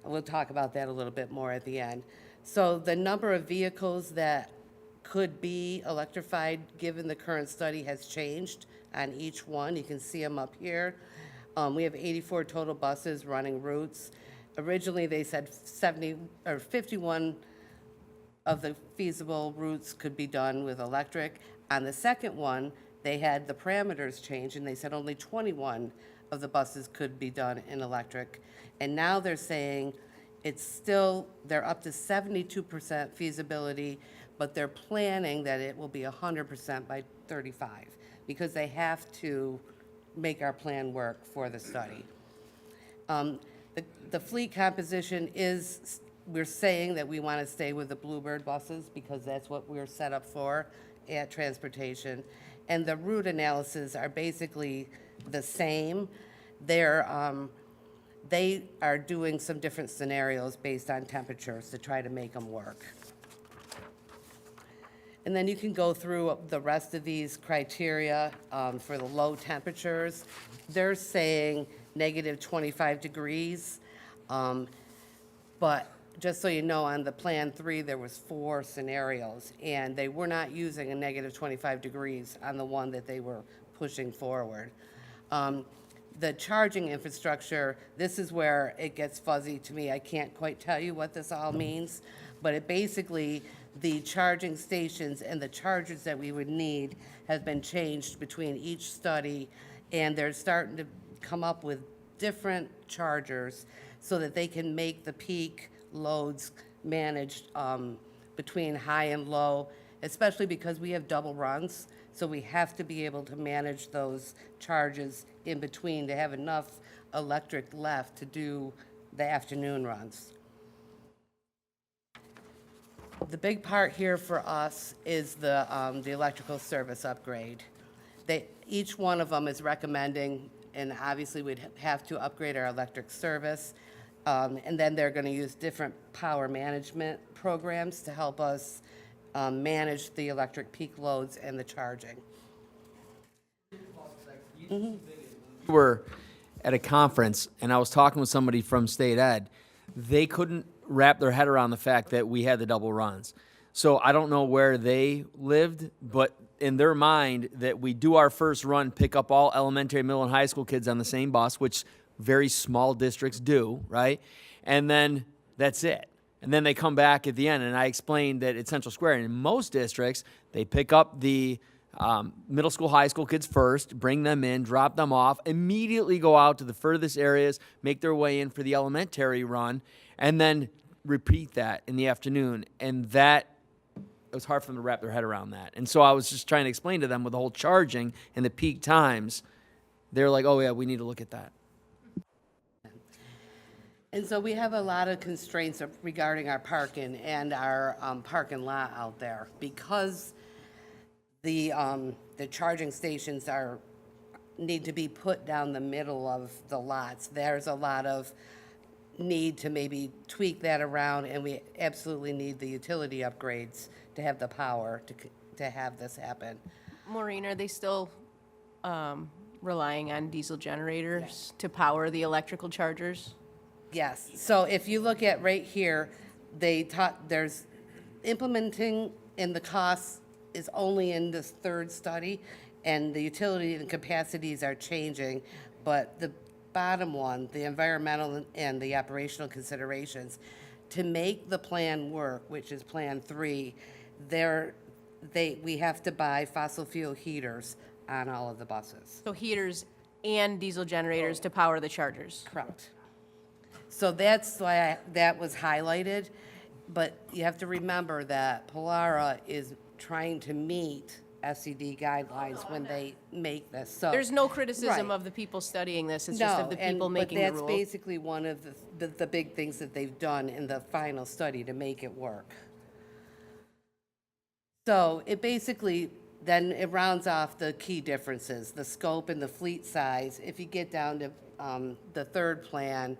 And we'll talk about that a little bit more at the end. So the number of vehicles that could be electrified, given the current study, has changed on each one. You can see them up here. We have 84 total buses running routes. Originally, they said 51 of the feasible routes could be done with electric. On the second one, they had the parameters change, and they said only 21 of the buses could be done in electric. And now they're saying they're up to 72% feasibility, but they're planning that it will be 100% by 35, because they have to make our plan work for the study. The fleet composition is, we're saying that we want to stay with the Bluebird buses because that's what we're set up for at transportation. And the route analysis are basically the same. They are doing some different scenarios based on temperatures to try to make them work. And then you can go through the rest of these criteria for the low temperatures. They're saying negative 25 degrees. But just so you know, on the Plan 3, there was 4 scenarios, and they were not using a negative 25 degrees on the one that they were pushing forward. The charging infrastructure, this is where it gets fuzzy to me. I can't quite tell you what this all means, but it basically, the charging stations and the chargers that we would need have been changed between each study, and they're starting to come up with different chargers so that they can make the peak loads managed between high and low, especially because we have double runs. So we have to be able to manage those charges in between to have enough electric left to do the afternoon runs. The big part here for us is the electrical service upgrade. Each one of them is recommending, and obviously we'd have to upgrade our electric service. And then they're going to use different power management programs to help us manage the electric peak loads and the charging. We were at a conference, and I was talking with somebody from state ed. They couldn't wrap their head around the fact that we had the double runs. So I don't know where they lived, but in their mind that we do our first run, pick up all elementary, middle, and high school kids on the same bus, which very small districts do, right? And then that's it. And then they come back at the end, and I explained that at Central Square, and in most districts, they pick up the middle school, high school kids first, bring them in, drop them off, immediately go out to the furthest areas, make their way in for the elementary run, and then repeat that in the afternoon. And it was hard for them to wrap their head around that. And so I was just trying to explain to them with the whole charging and the peak times, they're like, oh yeah, we need to look at that. And so we have a lot of constraints regarding our parking and our parking lot out there, because the charging stations need to be put down the middle of the lots. There's a lot of need to maybe tweak that around, and we absolutely need the utility upgrades to have the power to have this happen. Maureen, are they still relying on diesel generators to power the electrical chargers? Yes, so if you look at right here, there's implementing in the cost is only in this third study, and the utility and capacities are changing, but the bottom one, the environmental and the operational considerations, to make the plan work, which is Plan 3, we have to buy fossil fuel heaters on all of the buses. So heaters and diesel generators to power the chargers. Correct. So that's why that was highlighted, but you have to remember that Polara is trying to meet SED guidelines when they make this, so. There's no criticism Right. of the people studying this, it's just of the people making the But rules. that's basically one of the big things that they've done in the final study to make it work. So it basically, then it rounds off the key differences, the scope and the fleet size. If you get down to the third plan,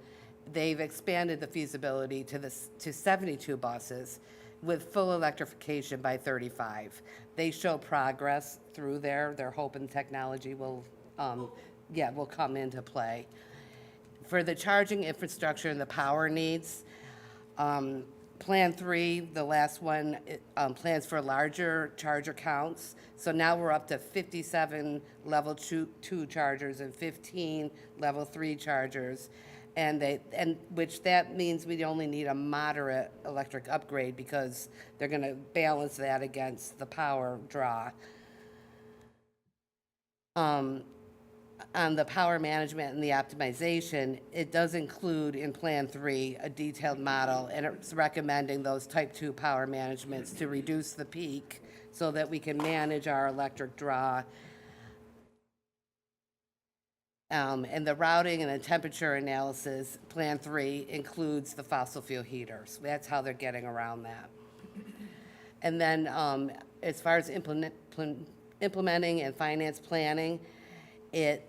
they've expanded the feasibility to 72 buses with full electrification by 35. They show progress through there. They're hoping technology will come into play. For the charging infrastructure and the power needs, Plan 3, the last one, plans for larger charger counts. So now we're up to 57 level 2 chargers and 15 level 3 chargers. Which that means we only need a moderate electric upgrade because they're going to balance that against the power draw. On the power management and the optimization, it does include in Plan 3 a detailed model, and it's recommending those type 2 power managements to reduce the peak so that we can manage our electric draw. And the routing and the temperature analysis, Plan 3 includes the fossil fuel heaters. That's how they're getting around that. And then as far as implementing and finance planning,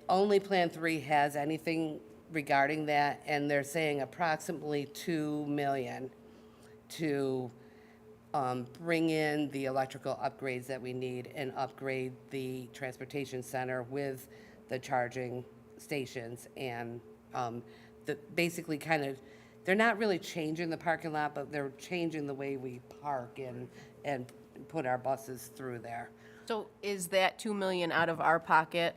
only Plan 3 has anything regarding that, and they're saying approximately $2 million to bring in the electrical upgrades that we need and upgrade the transportation center with the charging stations and basically they're not really changing the parking lot, but they're changing the way we park and put our buses through there. So is that 2 million out of our pocket?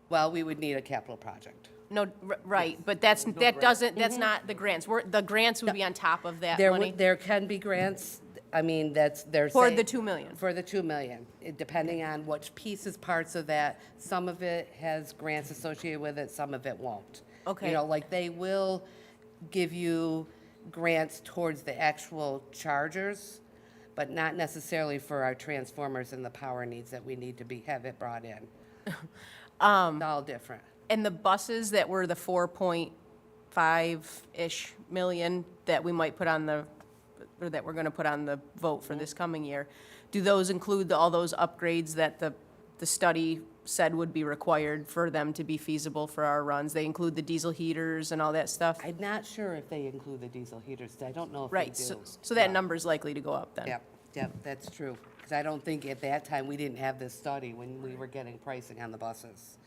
Well, we would need a capital project. No, right, but that's not the grants. The grants would be on top of that money? There can be grants, I mean, they're For saying. the 2 million? For the 2 million, depending on which pieces, parts of that. Some of it has grants associated with it, some of it won't. Okay. You know, like they will give you grants towards the actual chargers, but not necessarily for our transformers and the power needs that we need to have it brought in. It's all different. And the buses that were the 4.5-ish million that we might put on or that we're gonna put on the vote for this coming year, do those include all those upgrades that the study said would be required for them to be feasible for our runs? They include the diesel heaters and all that stuff? I'm not sure if they include the diesel heaters. I don't know if they Right, do. so that number's likely to go up then? Yep, that's true. Because I don't think at that time, we didn't have this study when we were getting pricing on the buses.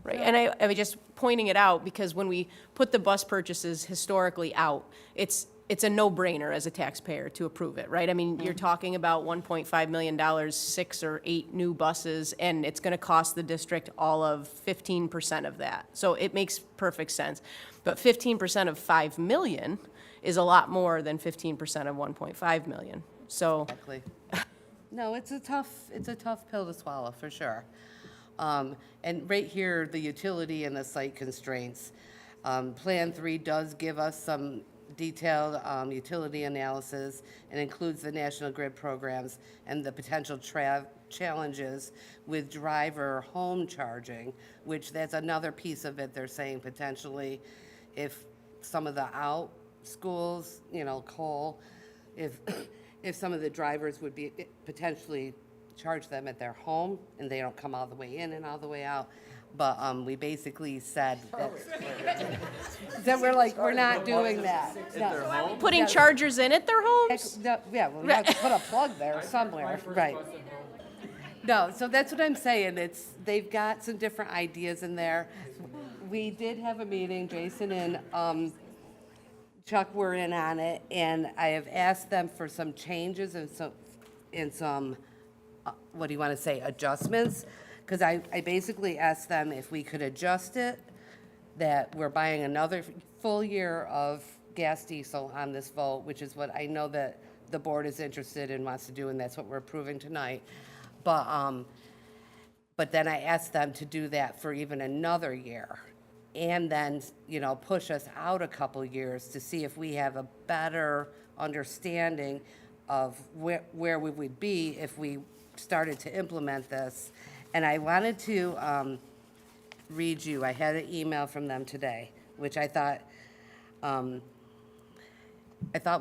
Right, and I was just pointing it out because when we put the bus purchases historically out, it's a no-brainer as a taxpayer to approve it, right? I mean, you're talking about $1.5 million, 6 or 8 new buses, and it's gonna cost the district all of 15% of that. So it makes perfect sense. But 15% of 5 million is a lot more than 15% of 1.5 million. So, Exactly. No, it's a tough pill to swallow, for sure. And right here, the utility and the site constraints. Plan 3 does give us some detailed utility analysis and includes the National Grid programs and the potential challenges with driver home charging, which that's another piece of it. They're saying potentially if some of the out schools, Cole, if some of the drivers would be potentially charge them at their home and they don't come all the way in and all the way out. But we basically said that we're not doing that. No. putting chargers in at their homes? Yeah, well, we have to put a plug there somewhere, right. No, so that's what I'm saying. They've got some different ideas in there. We did have a meeting, Jason and Chuck were in on it, and I have asked them for some changes and some what do you want to say, adjustments? Because I basically asked them if we could adjust it, that we're buying another full year of gas diesel on this vote, which is what I know that the board is interested in, wants to do, and that's what we're approving tonight. But then I asked them to do that for even another year, and then, you know, push us out a couple years to see if we have a better understanding of where we would be if we started to implement this. And I wanted to read you, I had an email from them today, which I thought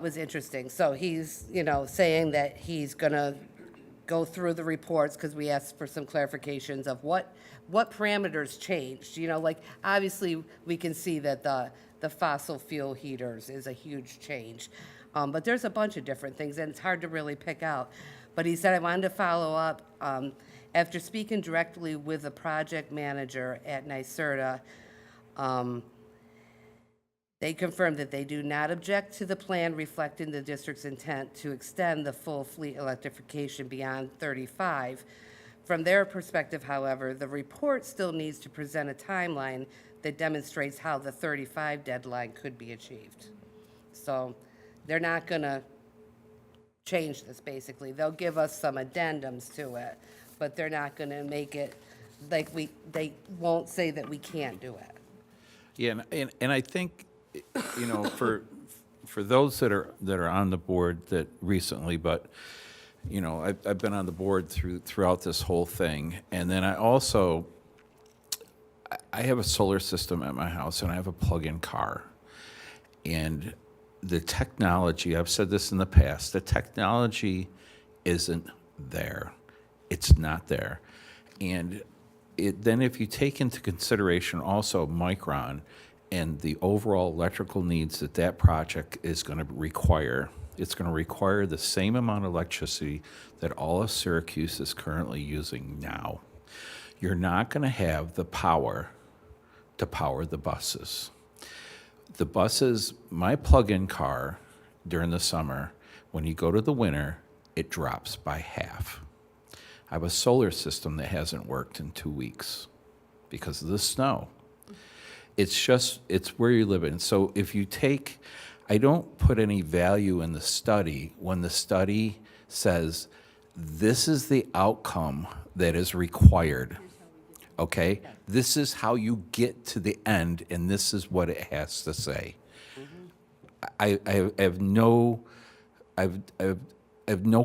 was interesting. So he's, you know, saying that he's gonna go through the reports, because we asked for some clarifications of what parameters changed. You know, like, obviously, we can see that the fossil fuel heaters is a huge change. But there's a bunch of different things, and it's hard to really pick out. But he said, I wanted to follow up, after speaking directly with the project manager at NYSERDA, they confirmed that they do not object to the plan reflecting the district's intent to extend the full fleet electrification beyond 35. From their perspective, however, the report still needs to present a timeline that demonstrates how the 35 deadline could be achieved. So they're not going to change this, basically. They'll give us some addendums to it, but they're not going to make it like they won't say that we can't do it. Yeah, and I think, you know, for those that are on the board that recently, but, you know, I've been on the board throughout this whole thing, and then I also, I have a solar system at my house, and I have a plug-in car, and the technology, I've said this in the past, the technology isn't there. It's not there. And then if you take into consideration also Micron and the overall electrical needs that project is going to require, it's going to require the same amount of electricity that all of Syracuse is currently using now. You're not going to have the power to power the buses. The buses, my plug-in car during the summer, when you go to the winter, it drops by half. I have a solar system that hasn't worked in 2 weeks because of the snow. It's where you live in. So if you take, I don't put any value in the study when the study says, this is the outcome that is required. Okay? This is how you get to the end, and this is what it has to say. I have no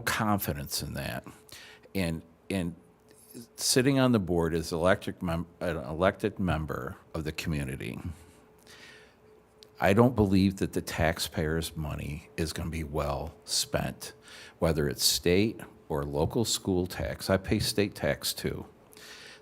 confidence in that. And sitting on the board as an elected member of the community, I don't believe that the taxpayers' money is going to be well spent, whether it's state or local school tax. I pay state tax too.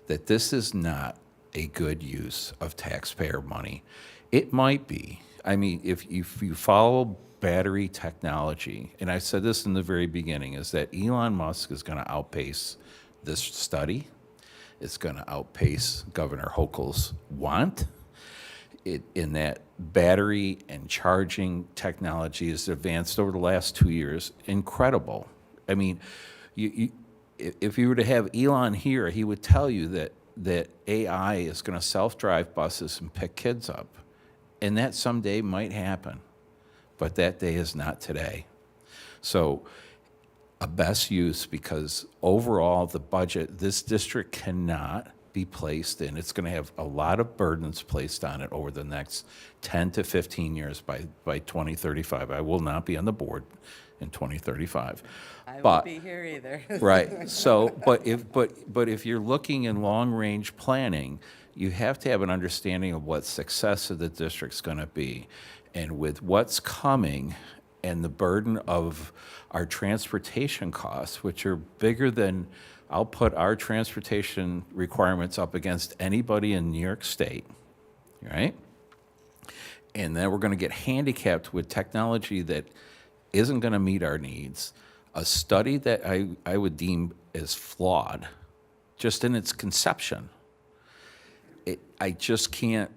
That this is not a good use of taxpayer money. It might be. I mean, if you follow battery technology, and I said this in the very beginning, is that Elon Musk is going to outpace this study. It's going to outpace Governor Hochul's want. In that battery and charging technology has advanced over the last 2 years, incredible. I mean, if you were to have Elon here, he would tell you that AI is going to self-drive buses and pick kids up. And that someday might happen, but that day is not today. So a best use, because overall the budget, this district cannot be placed in. It's going to have a lot of burdens placed on it over the next 10 to 15 years by 2035. I will not be on the board in 2035. I won't be here either. Right. So, but if you're looking in long-range planning, you have to have an understanding of what success of the district's going to be, and with what's coming and the burden of our transportation costs, which are bigger than, I'll put our transportation requirements up against anybody in New York State, right? And then we're going to get handicapped with technology that isn't going to meet our needs. A study that I would deem as flawed, just in its conception. I just can't,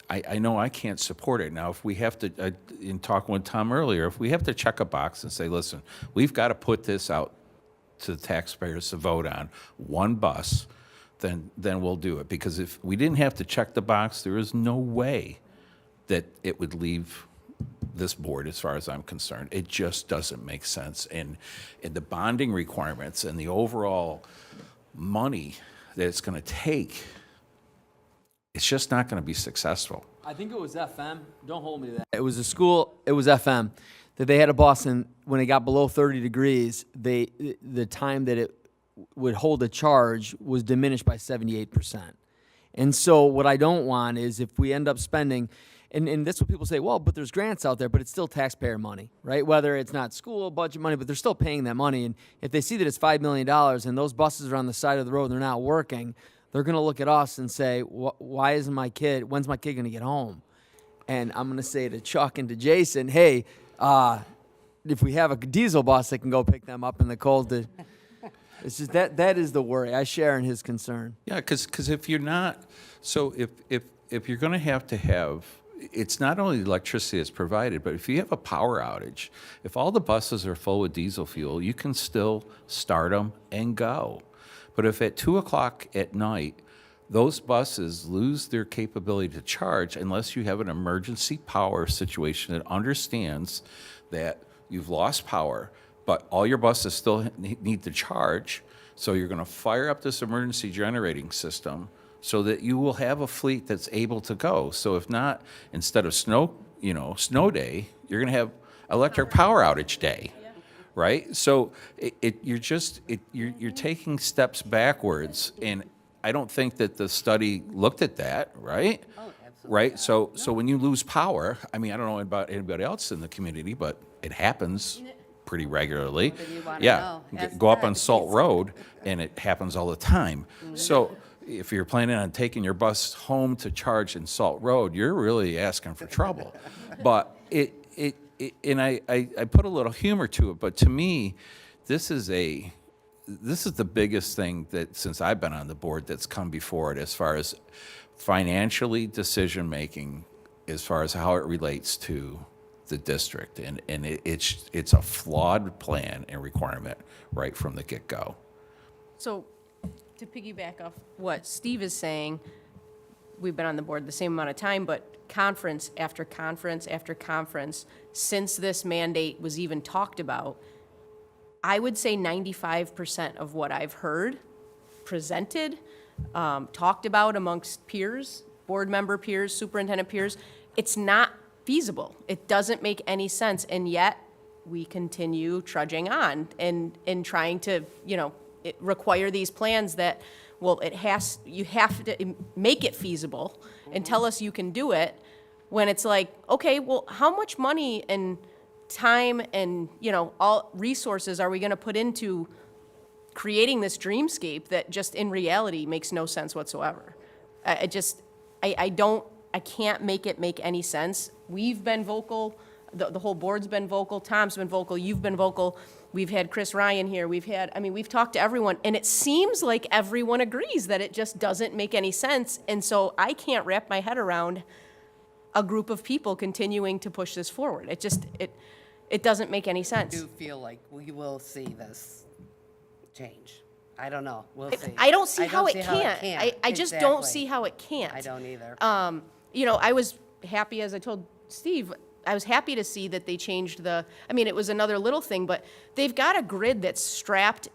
I know I can't support it. Now, if we have to, in talking with Tom earlier, if we have to check a box and say, listen, we've got to put this out to the taxpayers to vote on, one bus, then we'll do it. Because if we didn't have to check the box, there is no way that it would leave this board, as far as I'm concerned. It just doesn't make sense. And the bonding requirements and the overall money that it's going to take, it's just not going to be successful. I think it was FM. Don't hold me to that. It was a school, it was FM, that they had a bus, and when it got below 30 degrees, the time that it would hold a charge was diminished by 78%. And so what I don't want is if we end up spending, and that's what people say, well, but there's grants out there, but it's still taxpayer money, right? Whether it's not school budget money, but they're still paying that money. And if they see that it's $5 million and those buses are on the side of the road and they're not working, they're going to look at us and say, why isn't my kid, when's my kid going to get home? And I'm going to say to Chuck and to Jason, hey, if we have a diesel bus that can go pick them up in the cold, it's just that is the worry. I share in his concern. Yeah, because if you're not, so if you're going to have, it's not only electricity that's provided, but if you have a power outage, if all the buses are full with diesel fuel, you can still start them and go. But if at 2 o'clock at night, those buses lose their capability to charge unless you have an emergency power situation that understands that you've lost power, but all your buses still need to charge. So you're going to fire up this emergency generating system so that you will have a fleet that's able to go. So if not, instead of snow day, you're going to have electric power outage day, right? So you're taking steps backwards, and I don't think that the study looked at that, right? Oh, absolutely. Right. So when you lose power, I mean, I don't know about anybody else in the community, but it happens pretty regularly. Then you wanna Yeah, know. Ask go up Ted. on Salt Road, and it happens all the time. So if you're planning on taking your bus home to charge in Salt Road, you're really asking for trouble. But and I put a little humor to it, but to me, this is the biggest thing that, since I've been on the board, that's come before it as far as financially decision-making, as far as how it relates to the district. And it's a flawed plan and requirement right from the get-go. So, to piggyback off what Steve is saying, we've been on the board the same amount of time, but conference after conference after conference, since this mandate was even talked about, I would say 95% of what I've heard presented, talked about amongst peers, board member peers, superintendent peers, it's not feasible. It doesn't make any sense, and yet we continue trudging on and trying to, require these plans that, well, you have to make it feasible and tell us you can do it, when it's like, okay, well, how much money and time and, all resources are we going to put into creating this dreamscape that just in reality makes no sense whatsoever? I can't make it make any sense. We've been vocal, the whole board's been vocal, Tom's been vocal, you've been vocal, we've had Chris Ryan here, we've talked to everyone, and it seems like everyone agrees that it just doesn't make any sense, and so I can't wrap my head around a group of people continuing to push this forward. It doesn't make any I sense. do feel like we will see this change. I don't know. We'll see. I don't see how it can't. I just don't Exactly. see how it can't. I don't either. I was happy, as I told Steve, I was happy to see that they changed it was another little thing, but they've got a grid that's strapped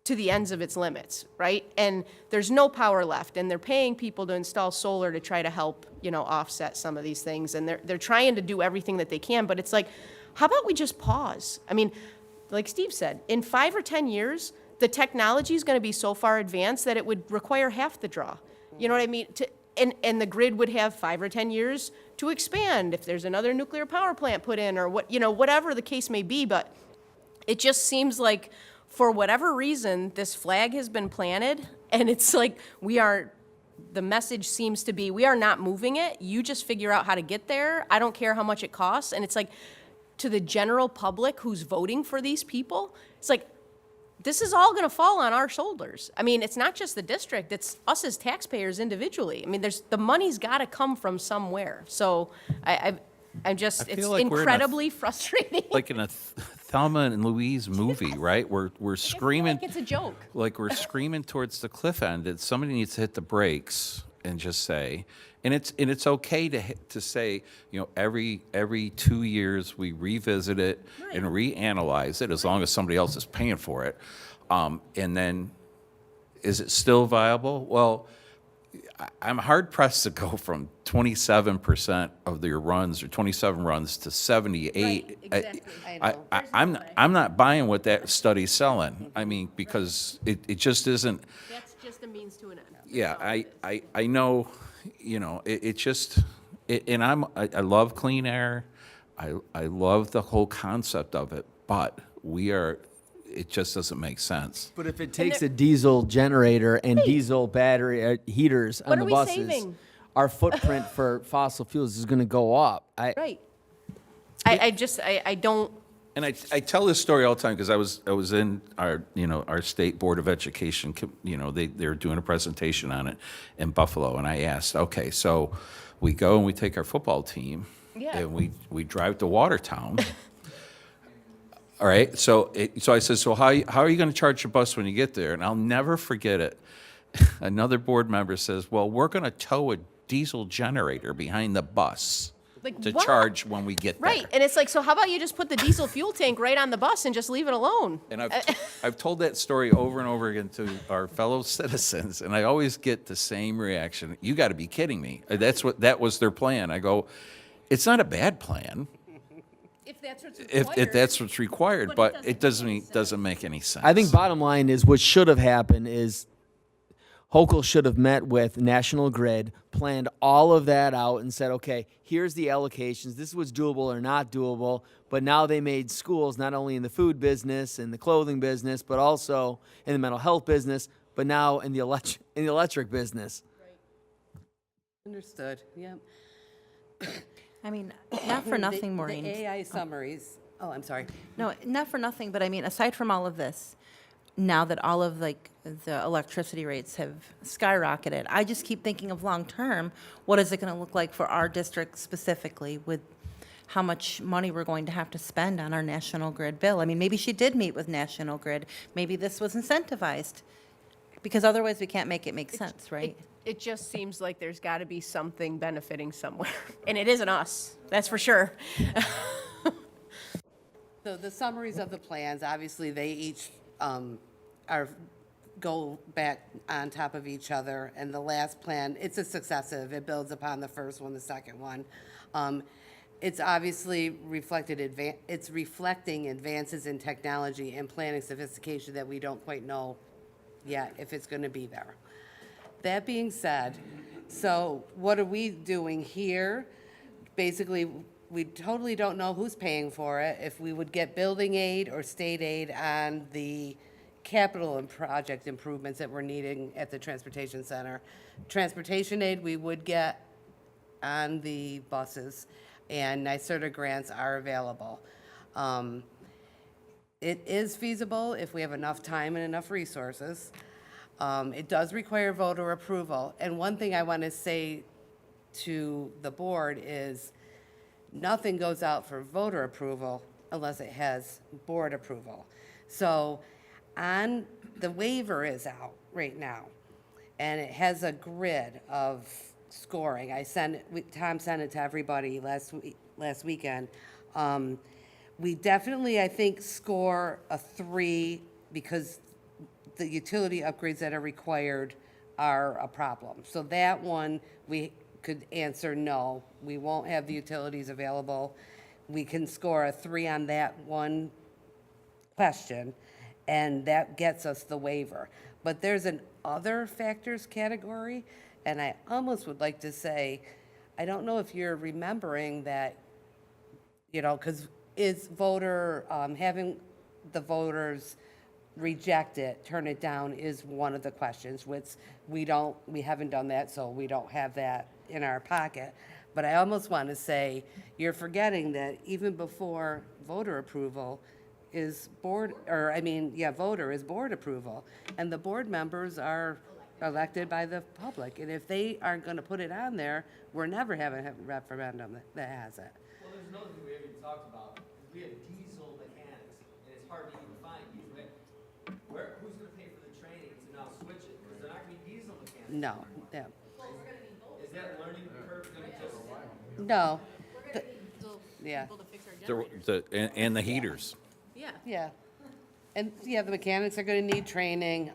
to the ends of its limits, right? And there's no power left, and they're paying people to install solar to try to help, offset some of these things, and they're trying to do everything that they can, but it's like, how about we just pause? I mean, like Steve said, in 5 or 10 years, the technology is going to be so far advanced that it would require half the draw. You know what I mean? And the grid would have 5 or 10 years to expand if there's another nuclear power plant put in, or whatever the case may be. But it just seems like, for whatever reason, this flag has been planted, and it's like the message seems to be, we are not moving it. You just figure out how to get there. I don't care how much it costs. And it's like, to the general public who's voting for these people, it's like, this is all going to fall on our shoulders. I mean, it's not just the district, it's us as taxpayers individually. I mean, the money's got to come from somewhere. So it's feel like we're in a- incredibly frustrating. Like in a Thelma and Louise movie, right? We're screaming. Like it's a joke. Like we're screaming towards the cliff end, that somebody needs to hit the brakes and just say, And it's okay to say, every 2 years, we revisit it and reanalyze it, as long as somebody else is paying for it. And then, is it still viable? Well, I'm hard pressed to go from 27% of your runs, or 27 runs, to 78. Right, exactly. I know. I'm not buying what that study's selling. I mean, because it just isn't. That's just a means to an end. That's Yeah, all it is. I know, it just, and I love clean air. I love the whole concept of it, but it just doesn't make sense. But if it takes a diesel generator and diesel battery heaters on What the are we buses, saving? our footprint for fossil fuels is going to go up. Right. I don't, And I tell this story all the time because I was in our state board of education. They're doing a presentation on it in Buffalo, and I asked, okay, so we go and we take our football team, Yeah. and we drive to Watertown. All right, so I said, so how are you going to charge your bus when you get there? And I'll never forget it. Another board member says, well, we're going to tow a diesel generator behind the bus Like, to what? charge when we get there. right, and it's like, so how about you just put the diesel fuel tank right on the bus and just leave it alone? And I've told that story over and over again to our fellow citizens, and I always get the same reaction. You got to be kidding me. That was their plan. I go, it's not a bad plan If that's what's if that's what's required, But but it it doesn't make any sense. I think bottom line is what should have happened is Hochul should have met with National Grid, planned all of that out, and said, okay, here's the allocations. This is what's doable or not doable. But now they made schools not only in the food business and the clothing business, but also in the mental health business, but now in the electric business. Understood, yep. I mean, not for nothing, The Maureen. AI summaries, oh, I'm sorry. No, not for nothing, but I mean, aside from all of this, now that all of the electricity rates have skyrocketed, I just keep thinking of long-term, what is it going to look like for our district specifically with how much money we're going to have to spend on our National Grid bill? I mean, maybe she did meet with National Grid. Maybe this was incentivized, because otherwise we can't make it make sense, right? It just seems like there's got to be something benefiting somewhere, and it isn't us, that's for sure. So the summaries of the plans, obviously, they each go back on top of each other, and the last plan, it's a successive, it builds upon the first one, the second one. It's obviously it's reflecting advances in technology and planning sophistication that we don't quite know yet if it's going to be there. That being said, so what are we doing here? Basically, we totally don't know who's paying for it, if we would get building aid or state aid on the capital and project improvements that we're needing at the transportation center. Transportation aid we would get on the buses, and NYSERDA grants are available. It is feasible if we have enough time and enough resources. It does require voter approval, and one thing I want to say to the board is nothing goes out for voter approval unless it has board approval. So the waiver is out right now, and it has a grid of scoring. Tom sent it to everybody last weekend. We definitely, I think, score a 3 because the utility upgrades that are required are a problem. So that one, we could answer no. We won't have the utilities available. We can score a 3 on that one question, and that gets us the waiver. But there's an other factors category, and I almost would like to say, I don't know if you're remembering that, because is voter, having the voters reject it, turn it down is one of the questions, which we haven't done that, so we don't have that in our pocket. But I almost want to say, you're forgetting that even before voter approval is voter is board approval. And the board members are elected by the public. And if they aren't going to put it on there, we're never having a referendum that has it. Well, there's another thing we haven't even talked about, is we have diesel mechanics, and it's hard to even find diesel. Who's gonna pay for the training to now switch it? Because they're not gonna be diesel mechanics. No, yeah. Is that learning No. Yeah, And the heaters. Yeah. yeah. And, yeah, the mechanics are gonna need training.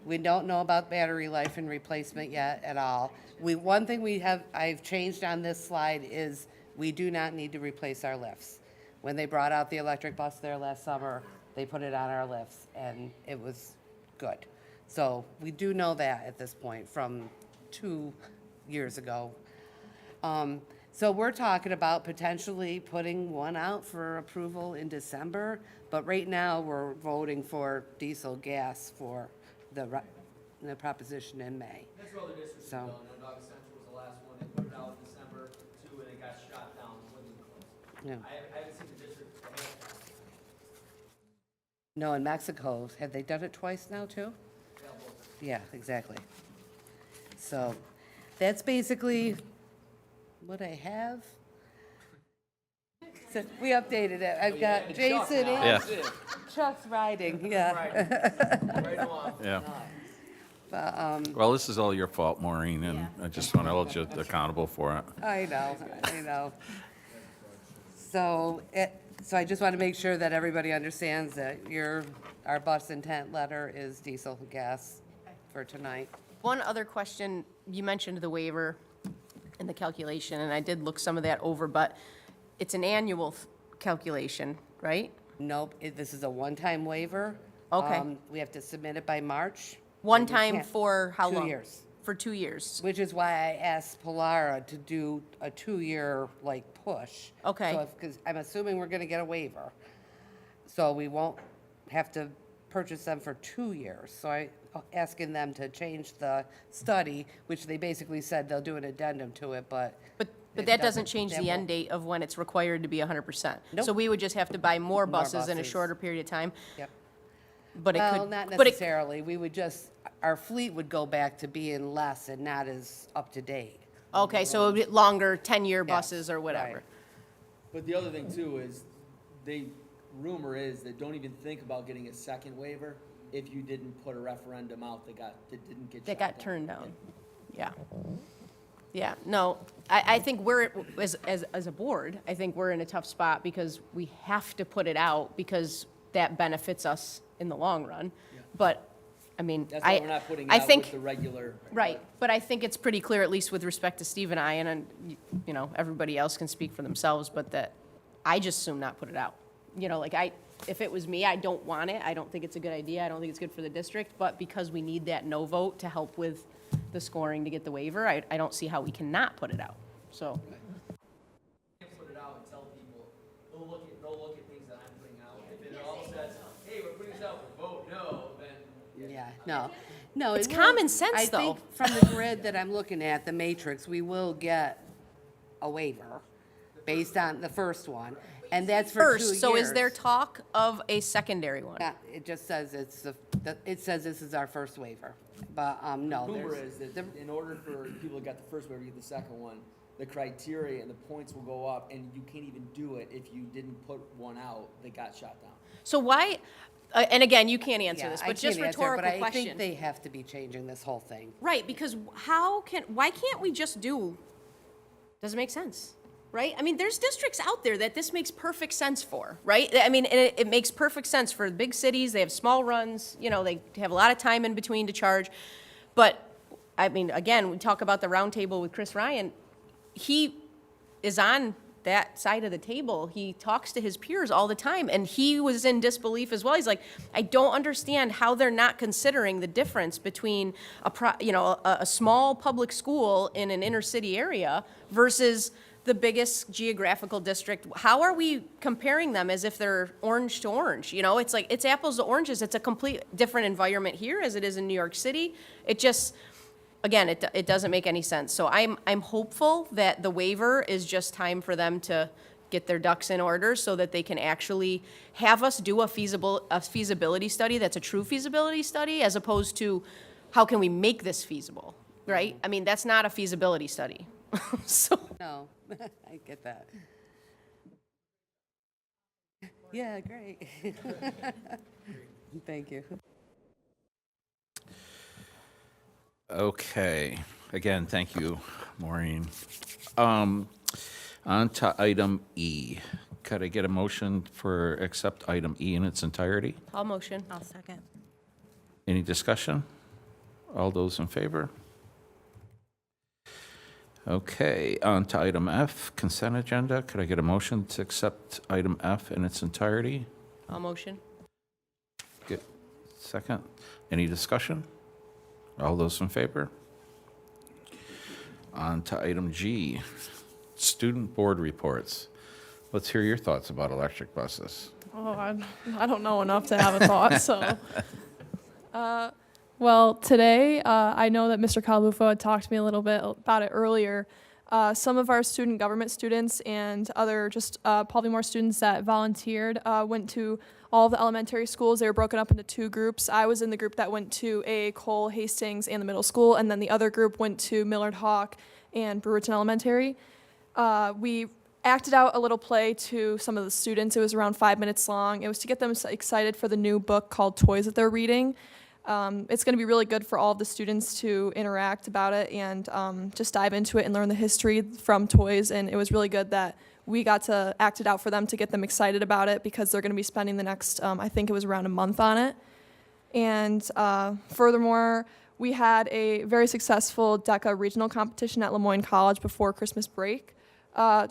We don't know about battery life and replacement yet at all. One thing I've changed on this slide is we do not need to replace our lifts. When they brought out the electric bus there last summer, they put it on our lifts, and it was good. So we do know that at this point from 2 years ago. So we're talking about potentially putting one out for approval in December, but right now, we're voting for diesel gas for the proposition in May. That's what other districts So- have done. I know Dog Central was the last one. They put it out in December too, and it got shot down. It wasn't even close. Yeah. I haven't seen the district. that has that. No, in Mexico, have they done it twice now, too? Yeah, exactly. So that's basically what I have. So we updated it. I've got Jason Yeah, and Chuck's riding, yeah. Right along. yeah. But, Well, this is all your fault, Maureen, and I just want to hold you accountable for it. I know. So I just want to make sure that everybody understands that our bus intent letter is diesel gas for tonight. One other question, you mentioned the waiver and the calculation, and I did look some of that over, but it's an annual calculation, right? Nope, this is a one-time waiver. Okay. We have to submit it by March. One and we time can't- for how 2 long? years. For 2 years. Which is why I asked Polara to do a 2-year, push. Okay. So because I'm assuming we're gonna get a waiver. So we won't have to purchase them for 2 years. So I asking them to change the study, which they basically said they'll do an addendum to it, but. But it that doesn't change that the end won't- date of when it's required to be 100%. So Nope. we would just have to buy more More buses in a buses. shorter period of time, Yep. but it could. Well, not but it- necessarily. We would our fleet would go back to being less and not as up to date. Okay, so a bit longer, 10-year Yeah, buses or whatever. right. But the other thing too is, rumor is they don't even think about getting a second waiver if you didn't put a referendum out that didn't get That shot got down. turned down. Yeah. Yeah, no, I think we're, as a board, I think we're in a tough spot because we have to put it out because that benefits us in the long run. But, I mean, That's why we're not putting it I out think, with the regular. right, but I think it's pretty clear, at least with respect to Steve and I, and, everybody else can speak for themselves, but that I just assume not put it out. If it was me, I don't want it. I don't think it's a good idea. I don't think it's good for the district, but because we need that no vote to help with the scoring to get the waiver, I don't see how we cannot put it out, so. Can't put it out and tell people, they'll look at things that I'm putting out. If it all says, hey, we're putting this out, vote no, then. Yeah, no. It's it will- common sense, I though. think from the grid that I'm looking at, the matrix, we will get a waiver based on the first one, and that's for 2 years. First, so is there talk of a secondary one? Yeah, it just says it says this is our first waiver, but, no, Rumor there's. is that in order for people that got the first waiver to get the second one, the criteria and the points will go up, and you can't even do it if you didn't put one out that got shot down. So why, and again, you can't answer Yeah, this, I but just can't answer, rhetorical But I think question. they have to be changing this whole thing. Right, because why can't we just do, doesn't make sense, right? I mean, there's districts out there that this makes perfect sense for, right? I mean, and it makes perfect sense for big cities, they have small runs, they have a lot of time in between to charge. But, I mean, again, we talk about the roundtable with Chris Ryan, he is on that side of the table. He talks to his peers all the time, and he was in disbelief as well. He's like, I don't understand how they're not considering the difference between a small public school in an inner city area versus the biggest geographical district. How are we comparing them as if they're orange to orange? It's like, it's apples to oranges. It's a complete different environment here as it is in New York City. It just, again, it doesn't make any sense. So I'm hopeful that the waiver is just time for them to get their ducks in order so that they can actually have us do a feasibility study that's a true feasibility study, as opposed to how can we make this feasible, right? I mean, that's not a feasibility study. So, No, I get that. Yeah, great. Thank you. Okay, again, thank you, Maureen. On to item E. Could I get a motion for accept item E in its entirety? I'll motion. I'll second. Any discussion? All those in favor? Okay, on to item F, consent agenda. Could I get a motion to accept item F in its entirety? I'll motion. Good. Second. Any discussion? All those in favor? On to item G, student board reports. Let's hear your thoughts about electric buses. Oh, I don't know enough to have a thought, so. Well, today, I know that Mr. Calabufo had talked to me a little bit about it earlier. Some of our student government students and other just probably more students that volunteered went to all the elementary schools. They were broken up into two groups. I was in the group that went to A. Cole, Hastings, and the middle school, and then the other group went to Millard Hawk and Brewerton Elementary. We acted out a little play to some of the students. It was around 5 minutes long. It was to get them excited for the new book called Toys that they're reading. It's going to be really good for all of the students to interact about it and just dive into it and learn the history from toys. And it was really good that we got to act it out for them to get them excited about it because they're going to be spending the next, I think it was around a month on it. And furthermore, we had a very successful DECA regional competition at Lemoyne College before Christmas break.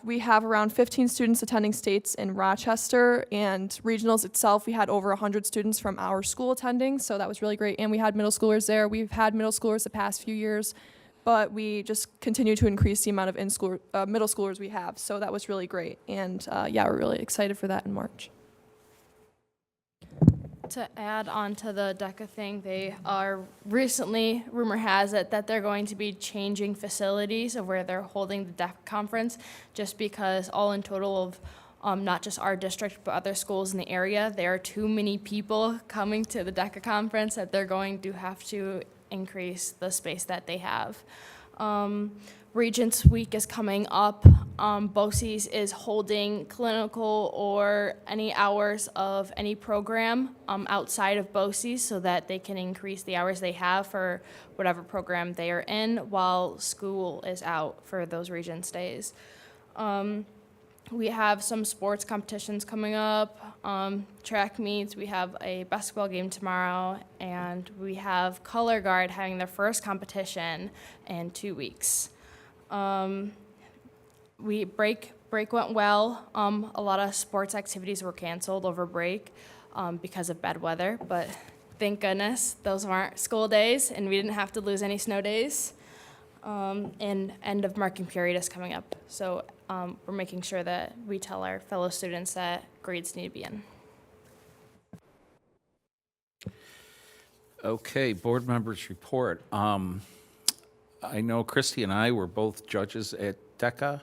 We have around 15 students attending states in Rochester, and regionals itself, we had over 100 students from our school attending, so that was really great. And we had middle schoolers there. We've had middle schoolers the past few years, but we just continue to increase the amount of middle schoolers we have, so that was really great. And yeah, we're really excited for that in March. To add on to the DECA thing, they are recently, rumor has it, that they're going to be changing facilities of where they're holding the DECA conference, just because all in total of not just our district, but other schools in the area, there are too many people coming to the DECA conference that they're going to have to increase the space that they have. Regents Week is coming up. BOCES is holding clinical or any hours of any program outside of BOCES so that they can increase the hours they have for whatever program they are in while school is out for those Regents days. We have some sports competitions coming up, track meets, we have a basketball game tomorrow, and we have Color Guard having their first competition in 2 weeks. Break went well. A lot of sports activities were canceled over break because of bad weather, but thank goodness those weren't school days and we didn't have to lose any snow days. And end of marking period is coming up, so we're making sure that we tell our fellow students that grades need to be in. Okay, board members report. I know Christy and I were both judges at DECA,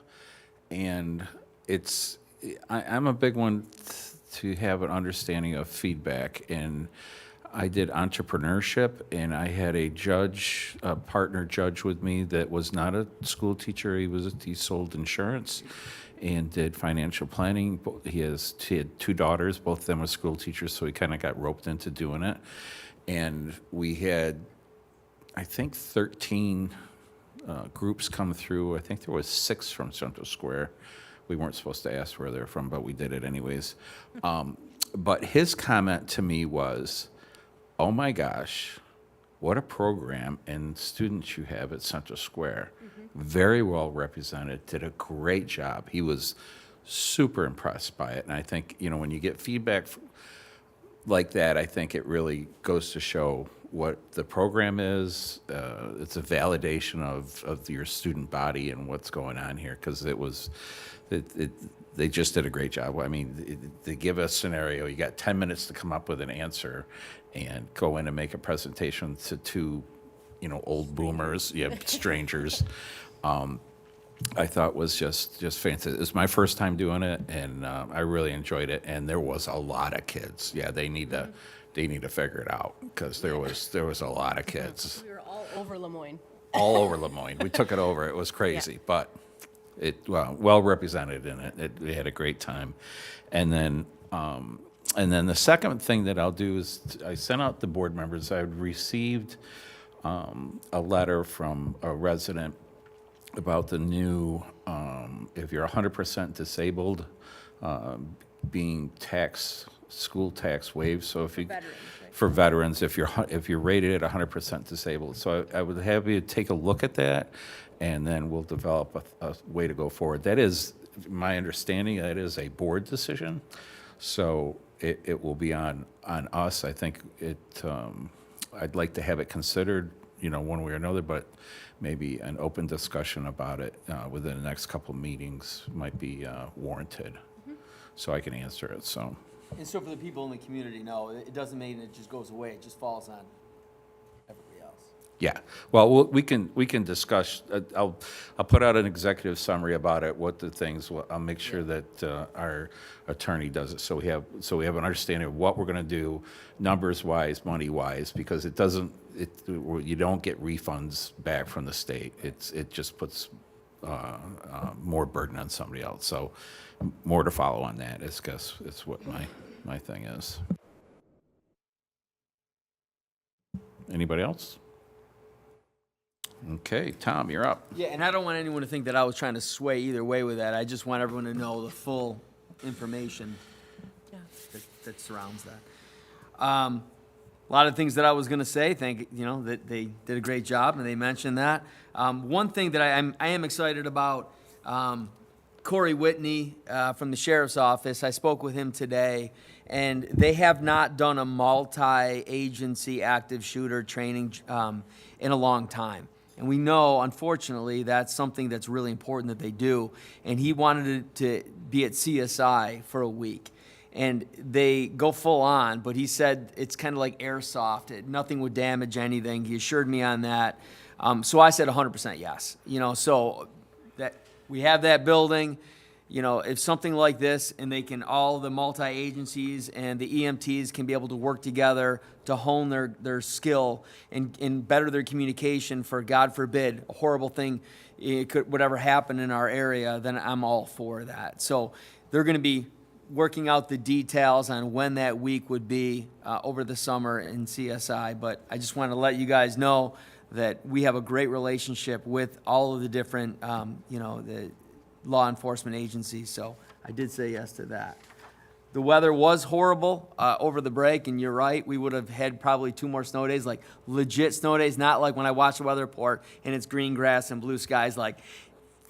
and I'm a big one to have an understanding of feedback, and I did entrepreneurship, and I had a partner judge with me that was not a school teacher. He sold insurance and did financial planning. He had 2 daughters, both of them were school teachers, so he kind of got roped into doing it. And we had, I think, 13 groups come through. I think there was 6 from Central Square. We weren't supposed to ask where they're from, but we did it anyways. But his comment to me was, oh my gosh, what a program and students you have at Central Square. Very well represented, did a great job. He was super impressed by it. And I think, when you get feedback like that, I think it really goes to show what the program is. It's a validation of your student body and what's going on here, because they just did a great job. I mean, they give a scenario, you got 10 minutes to come up with an answer and go in and make a presentation to 2, old boomers, strangers. I thought was just fantastic. It was my first time doing it, and I really enjoyed it. And there was a lot of kids. Yeah, they need to figure it out, because there was a lot of kids. We were all over Lemoyne. All over Lemoyne. We took it over. It was crazy, but well represented in it. We had a great time. And then the second thing that I'll do is I sent out the board members. I received a letter from a resident about the new, if you're 100% disabled, being school tax waived, so if you. For veterans, if you're rated at 100% disabled. So I would have you take a look at that, and then we'll develop a way to go forward. That is, my understanding, that is a board decision, so it will be on us. I think I'd like to have it considered, one way or another, but maybe an open discussion about it within the next couple of meetings might be warranted, so I can answer it, so. And so for the people in the community, no, it doesn't mean it just goes away, it just falls on everybody else. Yeah, well, we can discuss, I'll put out an executive summary about it, what the things, I'll make sure that our attorney does it, so we have an understanding of what we're gonna do, numbers-wise, money-wise, because you don't get refunds back from the state. It just puts more burden on somebody else, so more to follow on that, is what my thing is. Anybody else? Okay, Tom, you're up. Yeah, and I don't want anyone to think that I was trying to sway either way with that. I just want everyone to know the full information that surrounds that. A lot of things that I was going to say, that they did a great job, and they mentioned that. One thing that I am excited about, Corey Whitney from the Sheriff's Office, I spoke with him today, and they have not done a multi-agency active shooter training in a long time. And we know, unfortunately, that's something that's really important that they do. And he wanted to be at CSI for a week. And they go full on, but he said it's kind of like airsoft. Nothing would damage anything. He assured me on that. So I said 100% yes. So that we have that building. If something like this, and all the multi-agencies and the EMTs can be able to work together to hone their skill and better their communication for, God forbid, a horrible thing would ever happen in our area, then I'm all for that. So they're going to be working out the details on when that week would be over the summer in CSI, but I just want to let you guys know that we have a great relationship with all of the different, the law enforcement agencies, so I did say yes to that. The weather was horrible over the break, and you're right, we would have had probably 2 more snow days, like legit snow days, not like when I watch the weather report and it's green grass and blue skies, like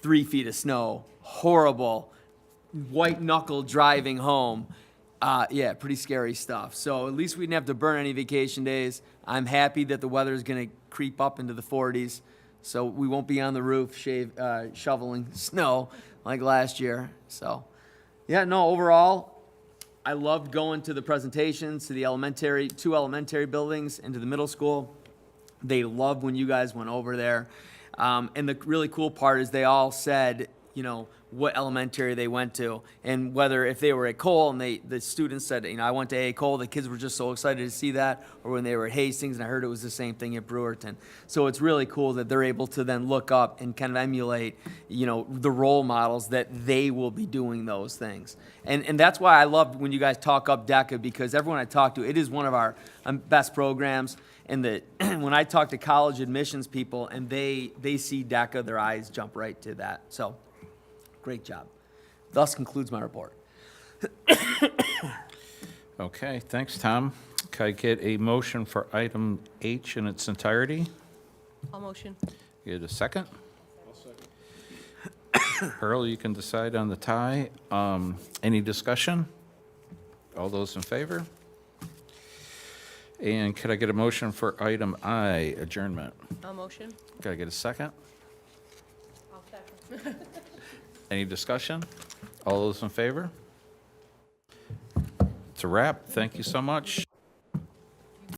3 feet of snow, horrible, white knuckle driving home. Yeah, pretty scary stuff. So at least we didn't have to burn any vacation days. I'm happy that the weather is going to creep up into the 40s. So we won't be on the roof shoveling snow like last year. So, yeah, no, overall, I loved going to the presentations, to the 2 elementary buildings, and to the middle school. They loved when you guys went over there. And the really cool part is they all said, what elementary they went to, and whether if they were at Cole and the students said, I went to A. Cole, the kids were just so excited to see that, or when they were at Hastings, and I heard it was the same thing at Brewerton. So it's really cool that they're able to then look up and kind of emulate, the role models that they will be doing those things. And that's why I love when you guys talk up DECA, because everyone I talk to, it is one of our best programs. And when I talk to college admissions people and they see DECA, their eyes jump right to that. So great job. Thus concludes my report. Okay, thanks, Tom. Can I get a motion for item H in its entirety? All motion. Get a second? I'll second. Earl, you can decide on the tie. Any discussion? All those in favor? And could I get a motion for item I, adjournment? All motion. Can I get a second? I'll second. Any discussion? All those in favor? It's a wrap. Thank you so much.